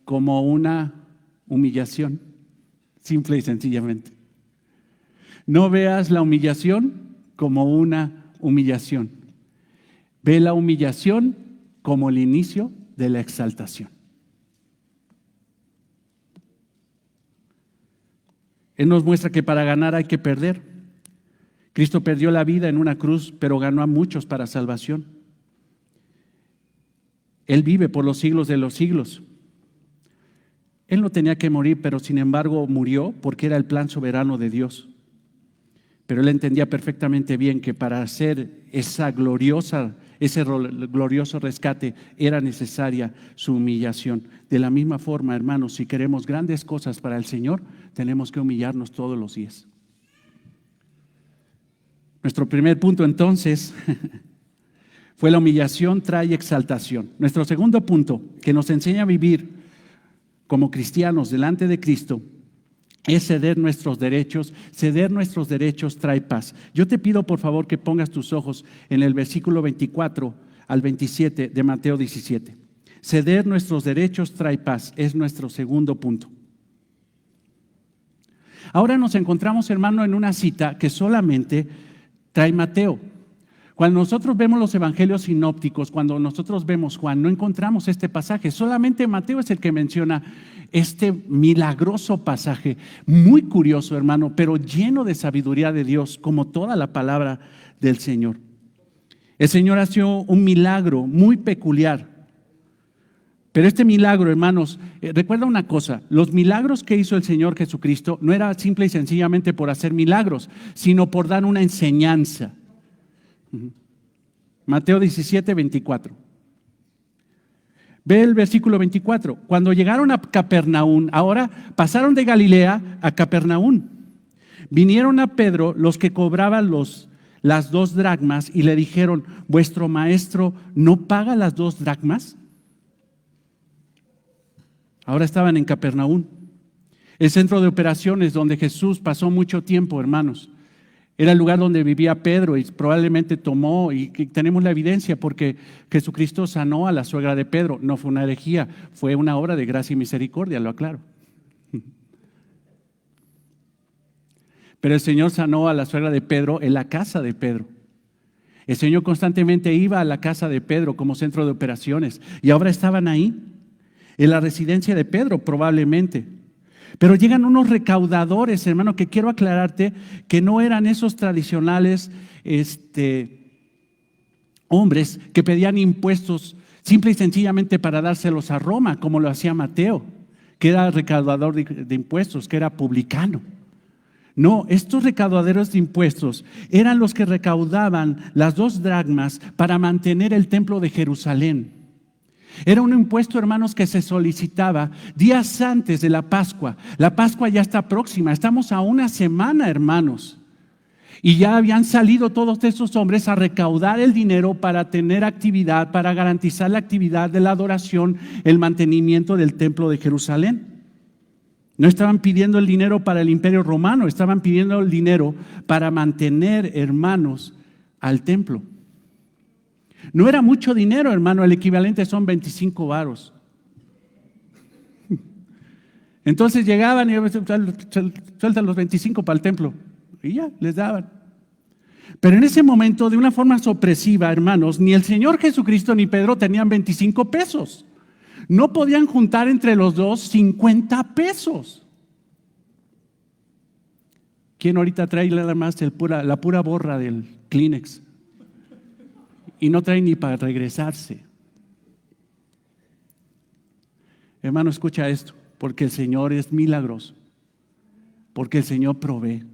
como una humillación, simple y sencillamente. No veas la humillación como una humillación. Ve la humillación como el inicio de la exaltación. Él nos muestra que para ganar hay que perder. Cristo perdió la vida en una cruz, pero ganó a muchos para salvación. Él vive por los siglos de los siglos. Él no tenía que morir, pero sin embargo murió porque era el plan soberano de Dios. Pero Él entendía perfectamente bien que para hacer ese glorioso rescate era necesaria su humillación. De la misma forma, hermanos, si queremos grandes cosas para el Señor, tenemos que humillarnos todos los días. Nuestro primer punto entonces fue la humillación trae exaltación. Nuestro segundo punto, que nos enseña a vivir como cristianos delante de Cristo, es ceder nuestros derechos. Ceder nuestros derechos trae paz. Yo te pido por favor que pongas tus ojos en el versículo 24 al 27 de Mateo 17. Ceder nuestros derechos trae paz, es nuestro segundo punto. Ahora nos encontramos, hermano, en una cita que solamente trae Mateo. Cuando nosotros vemos los evangelios sinópticos, cuando nosotros vemos Juan, no encontramos este pasaje. Solamente Mateo es el que menciona este milagroso pasaje, muy curioso, hermano, pero lleno de sabiduría de Dios, como toda la palabra del Señor. El Señor hació un milagro muy peculiar. Pero este milagro, hermanos, recuerda una cosa: los milagros que hizo el Señor Jesucristo no era simple y sencillamente por hacer milagros, sino por dar una enseñanza. Mateo 17, 24. Ve el versículo 24. Cuando llegaron a Capernaum, ahora pasaron de Galilea a Capernaum. Vinieron a Pedro los que cobraban las 2 dracmas y le dijeron: ¿vuestro maestro no paga las 2 dracmas? Ahora estaban en Capernaum, el centro de operaciones donde Jesús pasó mucho tiempo, hermanos. Era el lugar donde vivía Pedro y probablemente tomó, y tenemos la evidencia porque Jesucristo sanó a la suegra de Pedro. No fue una herejía, fue una obra de gracia y misericordia, lo aclaro. Pero el Señor sanó a la suegra de Pedro en la casa de Pedro. El Señor constantemente iba a la casa de Pedro como centro de operaciones y ahora estaban ahí, en la residencia de Pedro probablemente. Pero llegan unos recaudadores, hermano, que quiero aclararte que no eran esos tradicionales hombres que pedían impuestos simple y sencillamente para dárselos a Roma, como lo hacía Mateo, que era recaudador de impuestos, que era publicano. No, estos recaudadores de impuestos eran los que recaudaban las 2 dracmas para mantener el templo de Jerusalén. Era un impuesto, hermanos, que se solicitaba días antes de la Pascua. La Pascua ya está próxima, estamos a una semana, hermanos. Y ya habían salido todos esos hombres a recaudar el dinero para tener actividad, para garantizar la actividad de la adoración, el mantenimiento del templo de Jerusalén. No estaban pidiendo el dinero para el Imperio Romano, estaban pidiendo el dinero para mantener, hermanos, al templo. No era mucho dinero, hermano, el equivalente son 25 varos. Entonces llegaban y sueltan los 25 para el templo y ya, les daban. Pero en ese momento, de una forma sorpresiva, hermanos, ni el Señor Jesucristo ni Pedro tenían 25 pesos. No podían juntar entre los dos 50 pesos. ¿Quién ahorita trae nada más la pura borra del Kleenex? Y no trae ni para regresarse. Hermano, escucha esto, porque el Señor es milagroso. porque el Señor provee.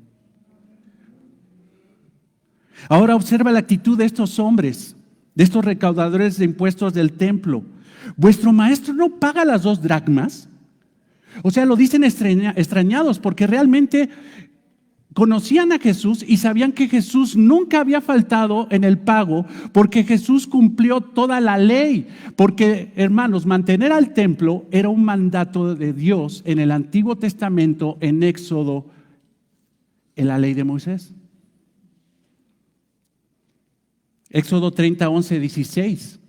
Ahora observa la actitud de estos hombres, de estos recaudadores de impuestos del templo. ¿Vuestro maestro no paga las 2 dracmas? O sea, lo dicen extrañados porque realmente conocían a Jesús y sabían que Jesús nunca había faltado en el pago, porque Jesús cumplió toda la ley. Porque, hermanos, mantener al templo era un mandato de Dios en el Antiguo Testamento, en Éxodo, en la ley de Moisés. Éxodo 30, 11, 16.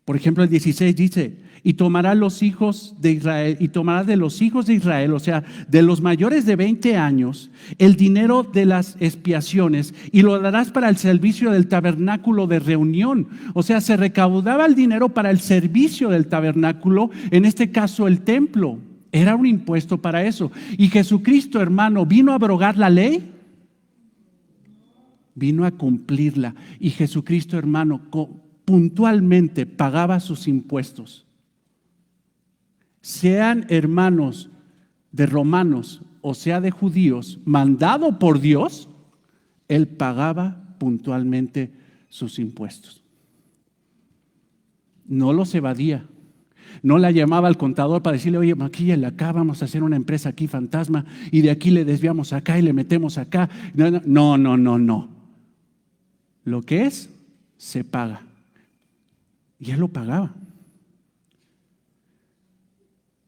Por ejemplo, el 16 dice: y tomará los hijos de Israel, y tomará de los hijos de Israel, o sea, de los mayores de 20 años, el dinero de las expiaciones, y lo darás para el servicio del tabernáculo de reunión. O sea, se recaudaba el dinero para el servicio del tabernáculo, en este caso el templo. Era un impuesto para eso. Y Jesucristo, hermano, ¿vino a abrogar la ley? Vino a cumplirla. Y Jesucristo, hermano, puntualmente pagaba sus impuestos. Sean hermanos de romanos o sea de judíos, mandado por Dios, Él pagaba puntualmente sus impuestos. No los evadía. No la llamaba al contador para decirle: oye, maquíllale acá, vamos a hacer una empresa aquí fantasma y de aquí le desviamos acá y le metemos acá. No. Lo que es, se paga. Y Él lo pagaba.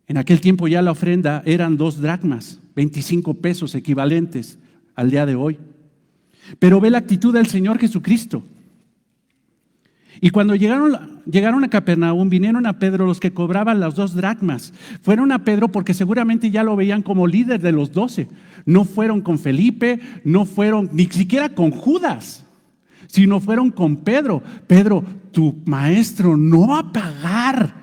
En aquel tiempo ya la ofrenda eran 2 dracmas, 25 pesos equivalentes al día de hoy. Pero ve la actitud del Señor Jesucristo. Y cuando llegaron a Capernaum, vinieron a Pedro los que cobraban las 2 dracmas. Fueron a Pedro porque seguramente ya lo veían como líder de los 12. No fueron con Felipe, no fueron ni siquiera con Judas, sino fueron con Pedro. Pedro, tu maestro no va a pagar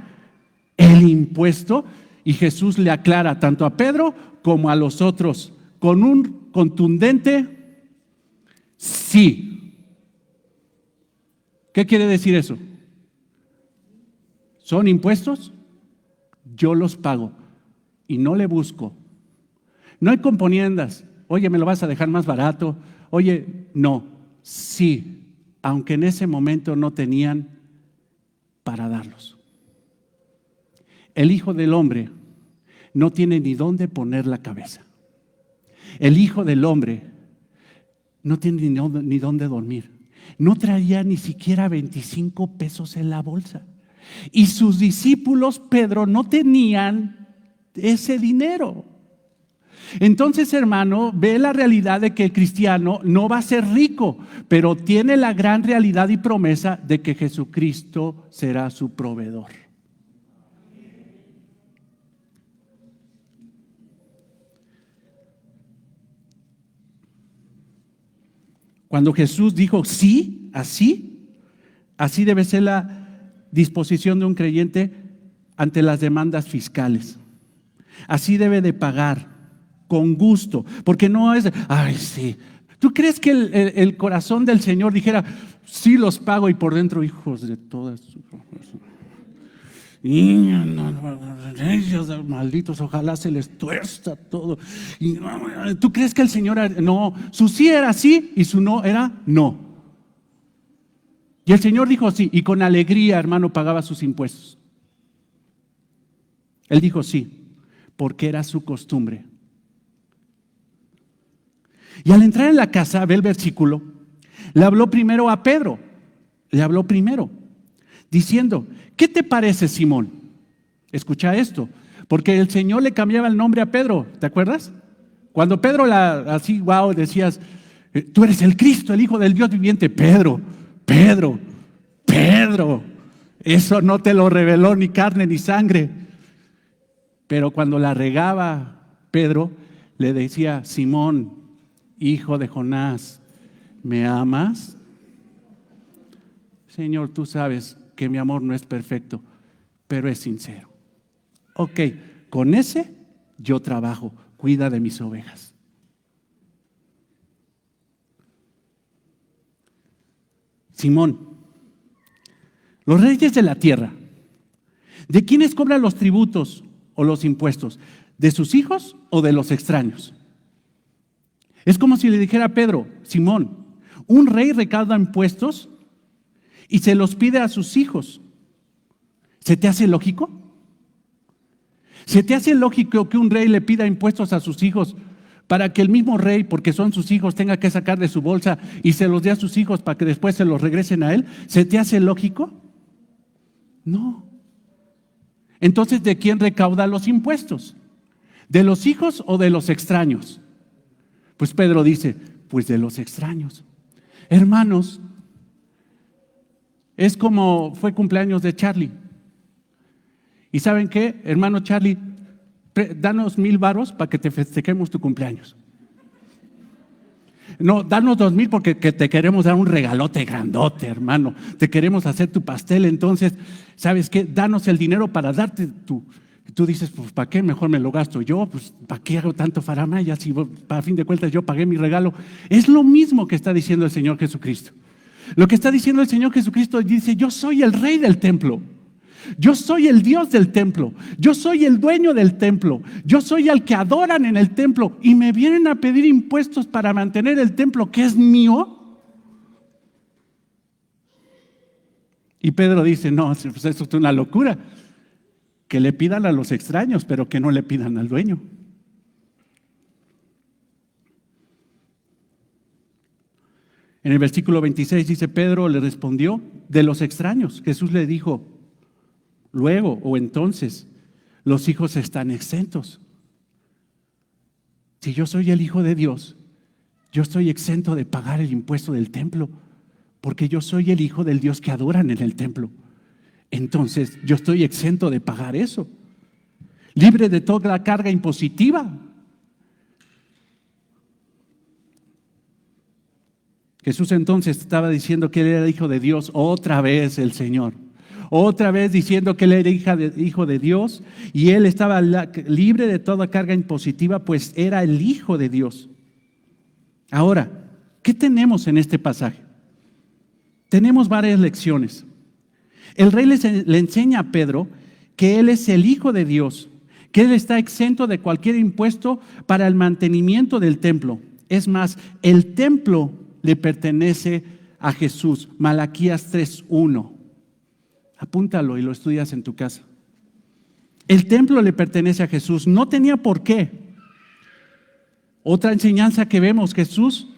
el impuesto. Y Jesús le aclara tanto a Pedro como a los otros con un contundente sí. ¿Qué quiere decir eso? ¿Son impuestos? Yo los pago y no le busco. No hay componiendas. Oye, ¿me lo vas a dejar más barato? Oye, no, sí, aunque en ese momento no tenían para darlos. El Hijo del Hombre no tiene ni dónde poner la cabeza. El Hijo del Hombre no tiene ni dónde dormir. No traía ni siquiera 25 pesos en la bolsa. Y sus discípulos, Pedro, no tenían ese dinero. Entonces, hermano, ve la realidad de que el cristiano no va a ser rico, pero tiene la gran realidad y promesa de que Jesucristo será su proveedor. Cuando Jesús dijo sí, así debe ser la disposición de un creyente ante las demandas fiscales. Así debe de pagar con gusto, porque no es, ay sí. ¿Tú crees que el corazón del Señor dijera, sí los pago, y por dentro, hijos de todas, ellos malditos, ojalá se les tuerza todo? ¿Tú crees que el Señor, no, su sí era sí y su no era no? Y el Señor dijo sí, y con alegría, hermano, pagaba sus impuestos. Él dijo sí, porque era su costumbre. Y al entrar en la casa, ve el versículo, le habló primero a Pedro, diciendo: ¿qué te parece, Simón? Escucha esto, porque el Señor le cambiaba el nombre a Pedro, ¿te acuerdas? Cuando Pedro así, wow, decías, tú eres el Cristo, el Hijo del Dios viviente. Pedro, eso no te lo reveló ni carne ni sangre. Pero cuando la regaba Pedro, le decía: Simón, hijo de Jonás, ¿me amas? Señor, tú sabes que mi amor no es perfecto, pero es sincero. Ok, con ese yo trabajo, cuida de mis ovejas. Simón, los reyes de la tierra, ¿de quiénes cobran los tributos o los impuestos? ¿De sus hijos o de los extraños? Es como si le dijera a Pedro: Simón, un rey recauda impuestos y se los pide a sus hijos. ¿Se te hace lógico? ¿Se te hace lógico que un rey le pida impuestos a sus hijos para que el mismo rey, porque son sus hijos, tenga que sacar de su bolsa y se los dé a sus hijos para que después se los regresen a él? ¿Se te hace lógico? No. Entonces, ¿de quién recauda los impuestos? ¿De los hijos o de los extraños? Pues Pedro dice: pues de los extraños. Hermanos, es como fue cumpleaños de Charlie. ¿Y saben qué? Hermano Charlie, danos 1,000 varos para que te festejemos tu cumpleaños. No, danos 2,000 porque te queremos dar un regalote grandote, hermano. Te queremos hacer tu pastel. Entonces, ¿sabes qué? Danos el dinero para darte tu... Tú dices: pues ¿para qué? Mejor me lo gasto yo. Pues ¿para qué hago tanto faramaya si a fin de cuentas yo pagué mi regalo? Es lo mismo que está diciendo el Señor Jesucristo. Lo que está diciendo el Señor Jesucristo dice: yo soy el rey del templo. Yo soy el Dios del templo. Yo soy el dueño del templo. Yo soy el que adoran en el templo. Y me vienen a pedir impuestos para mantener el templo que es mío. Y Pedro dice: no, pues eso es una locura. Que le pidan a los extraños, pero que no le pidan al dueño. En el versículo 26 dice: Pedro le respondió: de los extraños. Jesús le dijo: luego o entonces los hijos están exentos. Si yo soy el Hijo de Dios, yo estoy exento de pagar el impuesto del templo, porque yo soy el Hijo del Dios que adoran en el templo. Entonces yo estoy exento de pagar eso, libre de toda la carga impositiva. Jesús entonces estaba diciendo que él era Hijo de Dios, otra vez el Señor. Otra vez diciendo que él era hijo de Dios, y él estaba libre de toda carga impositiva, pues era el Hijo de Dios. Ahora, ¿qué tenemos en este pasaje? Tenemos varias lecciones. El rey le enseña a Pedro que él es el Hijo de Dios, que él está exento de cualquier impuesto para el mantenimiento del templo. Es más, el templo le pertenece a Jesús. Malaquías 3:1. Apúntalo y lo estudias en tu casa. El templo le pertenece a Jesús. No tenía por qué. Otra enseñanza que vemos: Jesús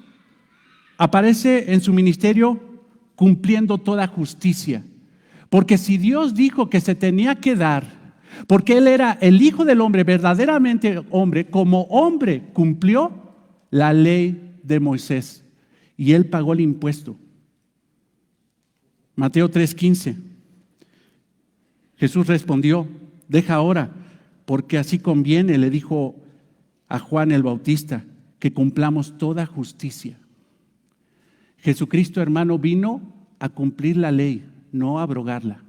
aparece en su ministerio cumpliendo toda justicia. Porque si Dios dijo que se tenía que dar, porque Él era el Hijo del hombre, verdaderamente hombre, como hombre cumplió la ley de Moisés y Él pagó el impuesto. Mateo 3:15. Jesús respondió: deja ahora, porque así conviene, le dijo a Juan el Bautista, que cumplamos toda justicia. Jesucristo, hermano, vino a cumplir la ley, no a abrogarla.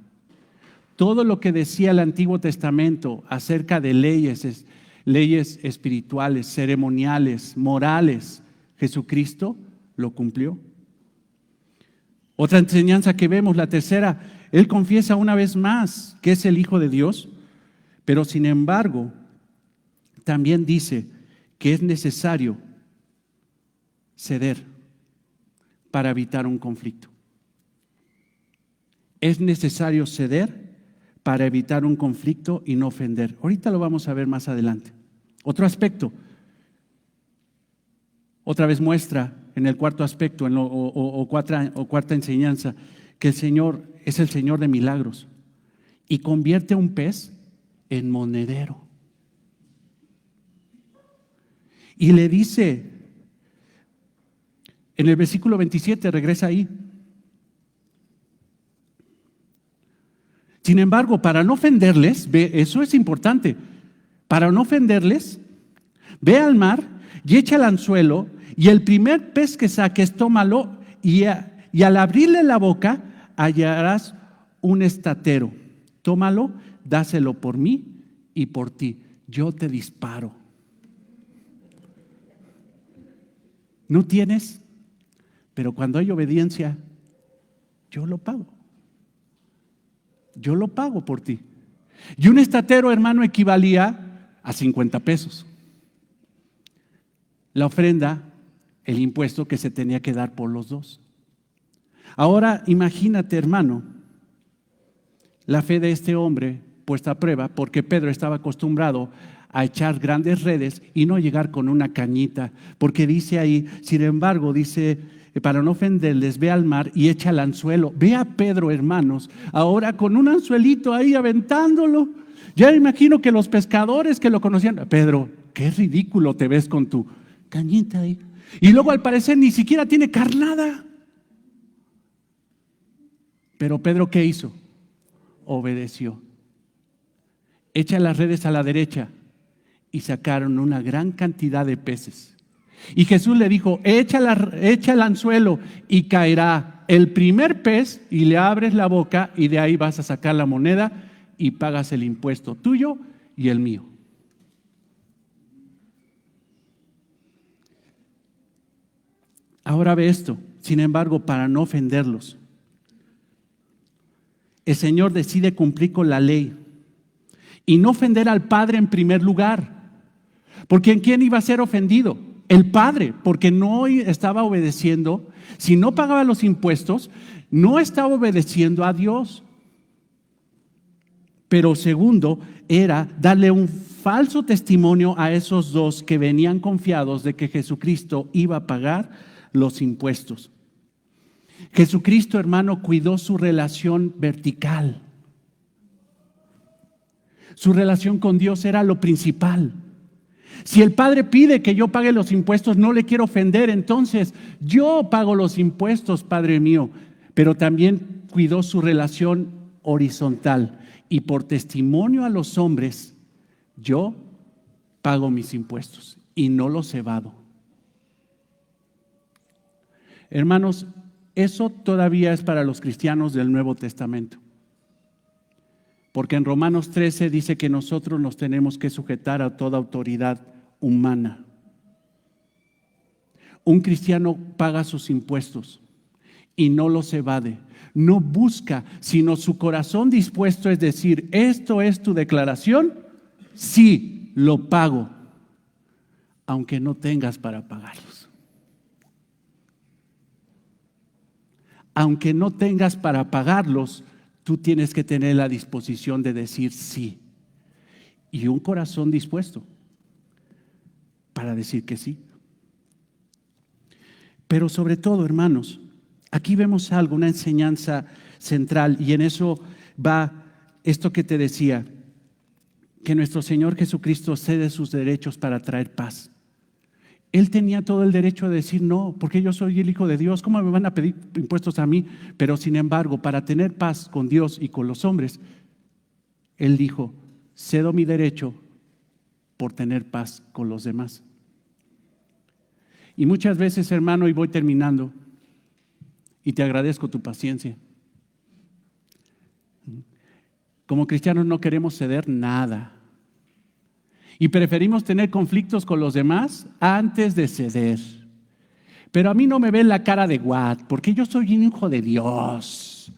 Todo lo que decía el Antiguo Testamento acerca de leyes espirituales, ceremoniales, morales, Jesucristo lo cumplió. Otra enseñanza que vemos, la tercera: Él confiesa una vez más que es el Hijo de Dios, pero sin embargo también dice que es necesario ceder para evitar un conflicto. Es necesario ceder para evitar un conflicto y no ofender. Ahorita lo vamos a ver más adelante. Otro aspecto, otra vez muestra en el cuarto aspecto cuarta enseñanza, que el Señor es el Señor de milagros y convierte un pez en monedero. Y le dice en el versículo 27, regresa ahí: sin embargo, para no ofenderles, eso es importante, para no ofenderles, ve al mar y echa el anzuelo, y el primer pez que saques, tómalo, y al abrirle la boca hallarás un estatero. Tómalo, dáselo por mí y por ti. Yo te disparo. No tienes, pero cuando hay obediencia, yo lo pago. Yo lo pago por ti. Y un estatero, hermano, equivalía a 50 pesos. La ofrenda, el impuesto que se tenía que dar por los dos. Ahora imagínate, hermano, la fe de este hombre puesta a prueba, porque Pedro estaba acostumbrado a echar grandes redes y no llegar con una cañita, porque dice ahí, sin embargo, dice, para no ofenderles, ve al mar y echa el anzuelo. Ve a Pedro, hermanos, ahora con un anzuelito ahí aventándolo. Ya me imagino que los pescadores que lo conocían, Pedro, qué ridículo te ves con tu cañita ahí. Y luego al parecer ni siquiera tiene carnada. Pero Pedro, ¿qué hizo? Obedeció. Echa las redes a la derecha y sacaron una gran cantidad de peces. Y Jesús le dijo, echa el anzuelo y caerá el primer pez y le abres la boca y de ahí vas a sacar la moneda y pagas el impuesto tuyo y el mío. Ahora ve esto, sin embargo, para no ofenderlos, el Señor decide cumplir con la ley y no ofender al Padre en primer lugar. Porque ¿en quién iba a ser ofendido? El Padre, porque no estaba obedeciendo. Si no pagaba los impuestos, no estaba obedeciendo a Dios. Pero segundo, era darle un falso testimonio a esos dos que venían confiados de que Jesucristo iba a pagar los impuestos. Jesucristo, hermano, cuidó su relación vertical. Su relación con Dios era lo principal. Si el Padre pide que yo pague los impuestos, no le quiero ofender, entonces yo pago los impuestos, Padre mío. Pero también cuidó su relación horizontal. Y por testimonio a los hombres, yo pago mis impuestos y no los evado. Hermanos, eso todavía es para los cristianos del Nuevo Testamento. Porque en Romanos 13 dice que nosotros nos tenemos que sujetar a toda autoridad humana. Un cristiano paga sus impuestos y no los evade. No busca, sino su corazón dispuesto es decir, ¿esto es tu declaración? Sí, lo pago, aunque no tengas para pagarlos. Aunque no tengas para pagarlos, tú tienes que tener la disposición de decir sí. Y un corazón dispuesto para decir que sí. Pero sobre todo, hermanos, aquí vemos algo, una enseñanza central, y en eso va esto que te decía, que nuestro Señor Jesucristo cede sus derechos para traer paz. Él tenía todo el derecho de decir no, porque yo soy el Hijo de Dios, ¿cómo me van a pedir impuestos a mí? Pero sin embargo, para tener paz con Dios y con los hombres, Él dijo, cedo mi derecho por tener paz con los demás. Y muchas veces, hermano, y voy terminando, y te agradezco tu paciencia. Como cristianos no queremos ceder nada. Y preferimos tener conflictos con los demás antes de ceder. Pero a mí no me ven la cara de guat, porque yo soy un hijo de Dios.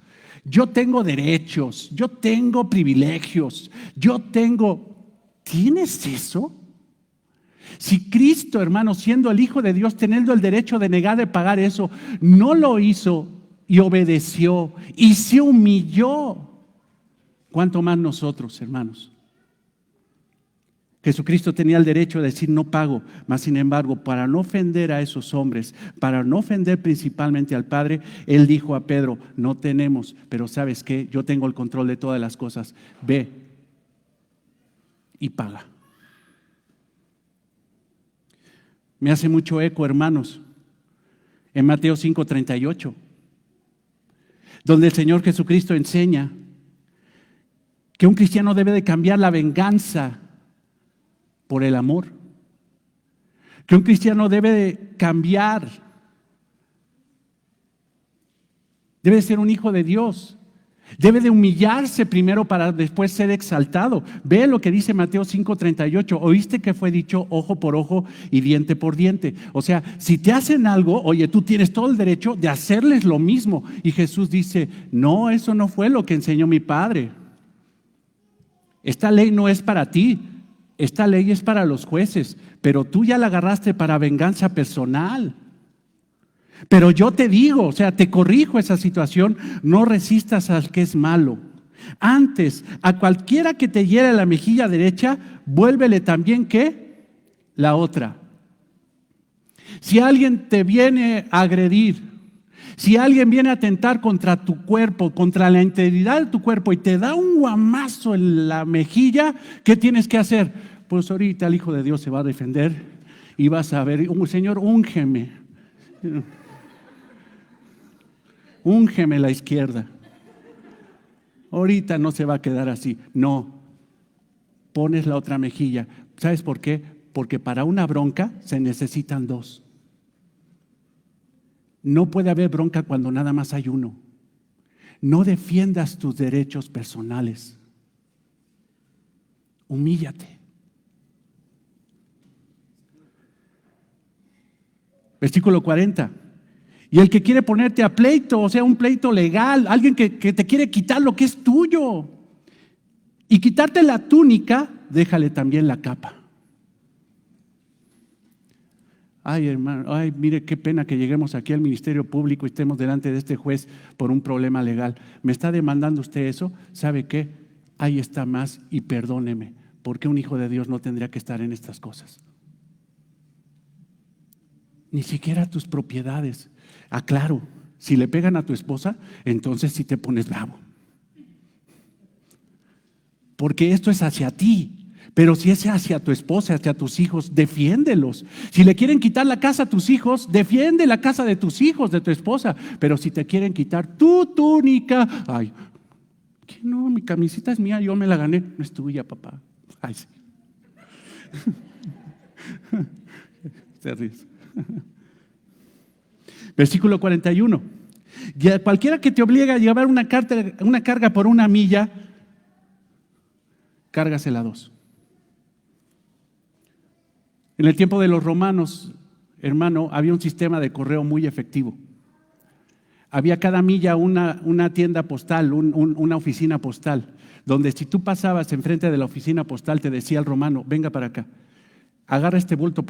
Yo tengo derechos, yo tengo privilegios, ¿Tienes eso? Si Cristo, hermano, siendo el Hijo de Dios, teniendo el derecho de negar de pagar eso, no lo hizo y obedeció y se humilló, ¿cuánto más nosotros, hermanos? Jesucristo tenía el derecho de decir no pago, mas sin embargo, para no ofender a esos hombres, para no ofender principalmente al Padre, Él dijo a Pedro, no tenemos, pero ¿sabes qué? Yo tengo el control de todas las cosas, ve y paga. Me hace mucho eco, hermanos, en Mateo 5:38, donde el Señor Jesucristo enseña que un cristiano debe de cambiar la venganza por el amor, que un cristiano debe de cambiar, debe de ser un hijo de Dios, debe de humillarse primero para después ser exaltado. Ve lo que dice Mateo 5:38, oíste que fue dicho ojo por ojo y diente por diente. O sea, si te hacen algo, oye, tú tienes todo el derecho de hacerles lo mismo. Y Jesús dice, no, eso no fue lo que enseñó mi Padre. Esta ley no es para ti. Esta ley es para los jueces, pero tú ya la agarraste para venganza personal. Pero yo te digo, o sea, te corrijo esa situación, no resistas al que es malo. Antes, a cualquiera que te hiere la mejilla derecha, vuélvele también, ¿qué? La otra. Si alguien te viene a agredir, si alguien viene a atentar contra tu cuerpo, contra la integridad de tu cuerpo y te da un guamazo en la mejilla, ¿qué tienes que hacer? Pues ahorita el Hijo de Dios se va a defender y vas a ver, Señor, úngeme. Úngeme la izquierda. Ahorita no se va a quedar así. No, pones la otra mejilla. ¿Sabes por qué? Porque para una bronca se necesitan dos. No puede haber bronca cuando nada más hay uno. No defiendas tus derechos personales. Humíllate. Versículo 40. Y el que quiere ponerte a pleito, o sea, un pleito legal, alguien que te quiere quitar lo que es tuyo y quitarte la túnica, déjale también la capa. Ay, hermano, ay, mire qué pena que lleguemos aquí al Ministerio Público y estemos delante de este juez por un problema legal. ¿Me está demandando usted eso? ¿Sabe qué? Ahí está más y perdóneme, porque un hijo de Dios no tendría que estar en estas cosas. Ni siquiera tus propiedades. Aclaro, si le pegan a tu esposa, entonces sí te pones bravo. Porque esto es hacia ti. Pero si es hacia tu esposa, hacia tus hijos, defiéndelos. Si le quieren quitar la casa a tus hijos, defiende la casa de tus hijos, de tu esposa. Pero si te quieren quitar tu túnica, ay, que no, mi camisita es mía, yo me la gané. No es tuya, papá. Ay, sí. Se ríe. Versículo 41. Y cualquiera que te obligue a llevar una carga por una milla, cárgasela dos. En el tiempo de los romanos, hermano, había un sistema de correo muy efectivo. Había cada milla una tienda postal, una oficina postal, donde si tú pasabas enfrente de la oficina postal, te decía el romano, venga para acá, agarra este bulto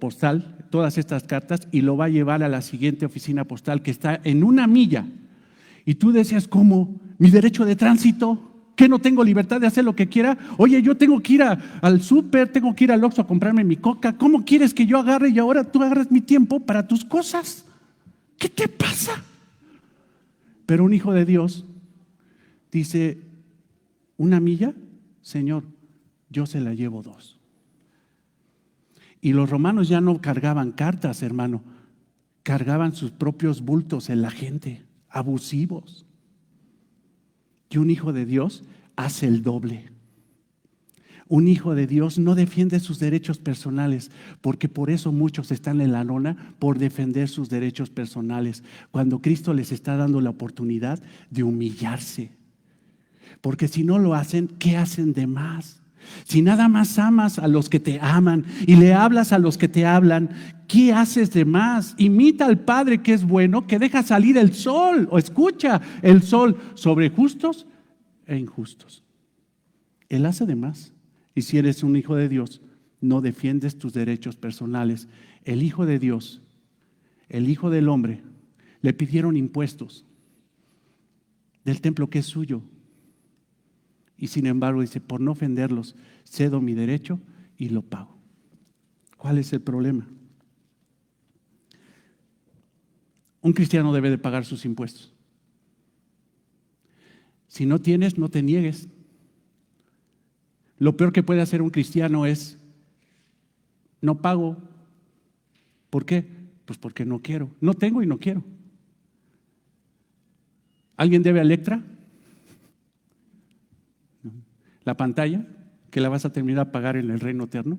postal, todas estas cartas, y lo va a llevar a la siguiente oficina postal que está en una milla. Y tú decías, ¿cómo? ¿Mi derecho de tránsito? ¿Que no tengo libertad de hacer lo que quiera? Oye, yo tengo que ir al súper, tengo que ir al Oxxo a comprarme mi coca. ¿Cómo quieres que yo agarre y ahora tú agarres mi tiempo para tus cosas? ¿Qué te pasa? Pero un hijo de Dios dice, ¿una milla? Señor, yo se la llevo dos. Y los romanos ya no cargaban cartas, hermano, cargaban sus propios bultos en la gente, abusivos. Y un hijo de Dios hace el doble. Un hijo de Dios no defiende sus derechos personales, porque por eso muchos están en la lona, por defender sus derechos personales, cuando Cristo les está dando la oportunidad de humillarse. Porque si no lo hacen, ¿qué hacen de más? Si nada más amas a los que te aman y le hablas a los que te hablan, ¿qué haces de más? Imita al Padre que es bueno, que deja salir el sol, o escucha el sol sobre justos e injustos. Él hace de más. Y si eres un hijo de Dios, no defiendes tus derechos personales. El Hijo de Dios, el Hijo del Hombre, le pidieron impuestos del templo que es suyo. Y sin embargo dice, por no ofenderlos, cedo mi derecho y lo pago. ¿Cuál es el problema? Un cristiano debe de pagar sus impuestos. Si no tienes, no te niegues. Lo peor que puede hacer un cristiano es, no pago. ¿Por qué? Pues porque no quiero. No tengo y no quiero. ¿Alguien debe a Electra? La pantalla, que la vas a terminar a pagar en el reino eterno.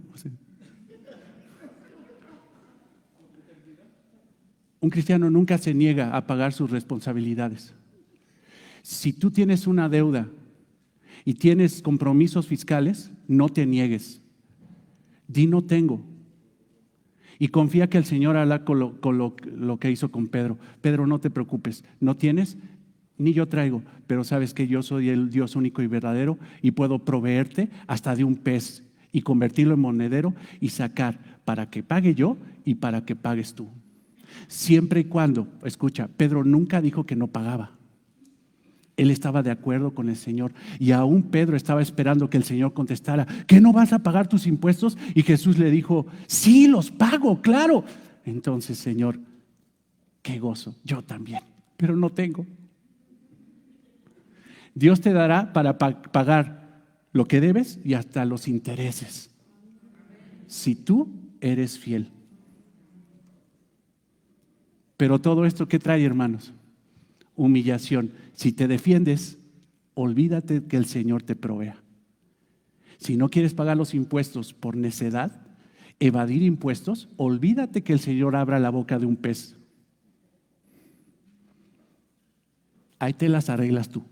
Un cristiano nunca se niega a pagar sus responsabilidades. Si tú tienes una deuda y tienes compromisos fiscales, no te niegues. Di no tengo. Y confía que el Señor hará con lo que hizo con Pedro. Pedro, no te preocupes, no tienes, ni yo traigo, pero sabes que yo soy el Dios único y verdadero y puedo proveerte hasta de un pez. y convertirlo en monedero y sacar para que pague yo y para que pagues tú. Siempre y cuando, escucha, Pedro nunca dijo que no pagaba. Él estaba de acuerdo con el Señor y aún Pedro estaba esperando que el Señor contestara, ¿que no vas a pagar tus impuestos? Y Jesús le dijo, sí, los pago, claro. Entonces, Señor, qué gozo, yo también, pero no tengo. Dios te dará para pagar lo que debes y hasta los intereses, si tú eres fiel. Pero todo esto, ¿qué trae, hermanos? Humillación. Si te defiendes, olvídate que el Señor te provea. Si no quieres pagar los impuestos por necedad, evadir impuestos, olvídate que el Señor abra la boca de un pez. Ahí te las arreglas tú.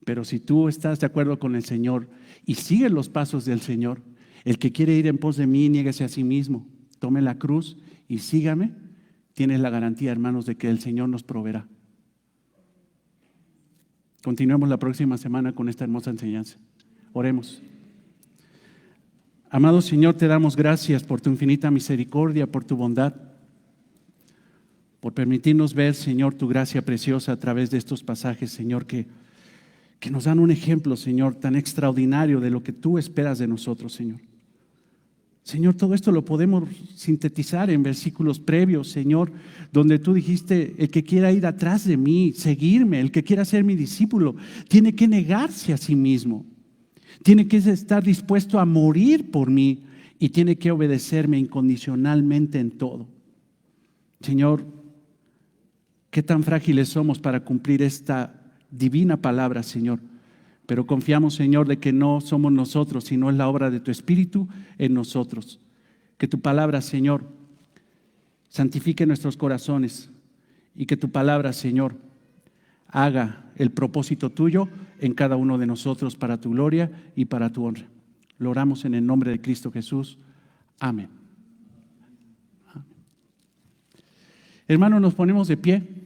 Pero si tú estás de acuerdo con el Señor y sigues los pasos del Señor, el que quiere ir en pos de mí, niéguese a sí mismo, tome la cruz y sígame, tienes la garantía, hermanos, de que el Señor nos proveerá. Continuemos la próxima semana con esta hermosa enseñanza. Oremos. Amado Señor, te damos gracias por tu infinita misericordia, por tu bondad, por permitirnos ver, Señor, tu gracia preciosa a través de estos pasajes, Señor, que nos dan un ejemplo, Señor, tan extraordinario de lo que tú esperas de nosotros, Señor. Señor, todo esto lo podemos sintetizar en versículos previos, Señor, donde tú dijiste, el que quiera ir atrás de mí, seguirme, el que quiera ser mi discípulo, tiene que negarse a sí mismo, tiene que estar dispuesto a morir por mí y tiene que obedecerme incondicionalmente en todo. Señor, qué tan frágiles somos para cumplir esta divina palabra, Señor. Pero confiamos, Señor, de que no somos nosotros, sino es la obra de tu Espíritu en nosotros. Que tu palabra, Señor, santifique nuestros corazones y que tu palabra, Señor, haga el propósito tuyo en cada uno de nosotros para tu gloria y para tu honra. Lo oramos en el nombre de Cristo Jesús. Amén. Hermanos, nos ponemos de pie.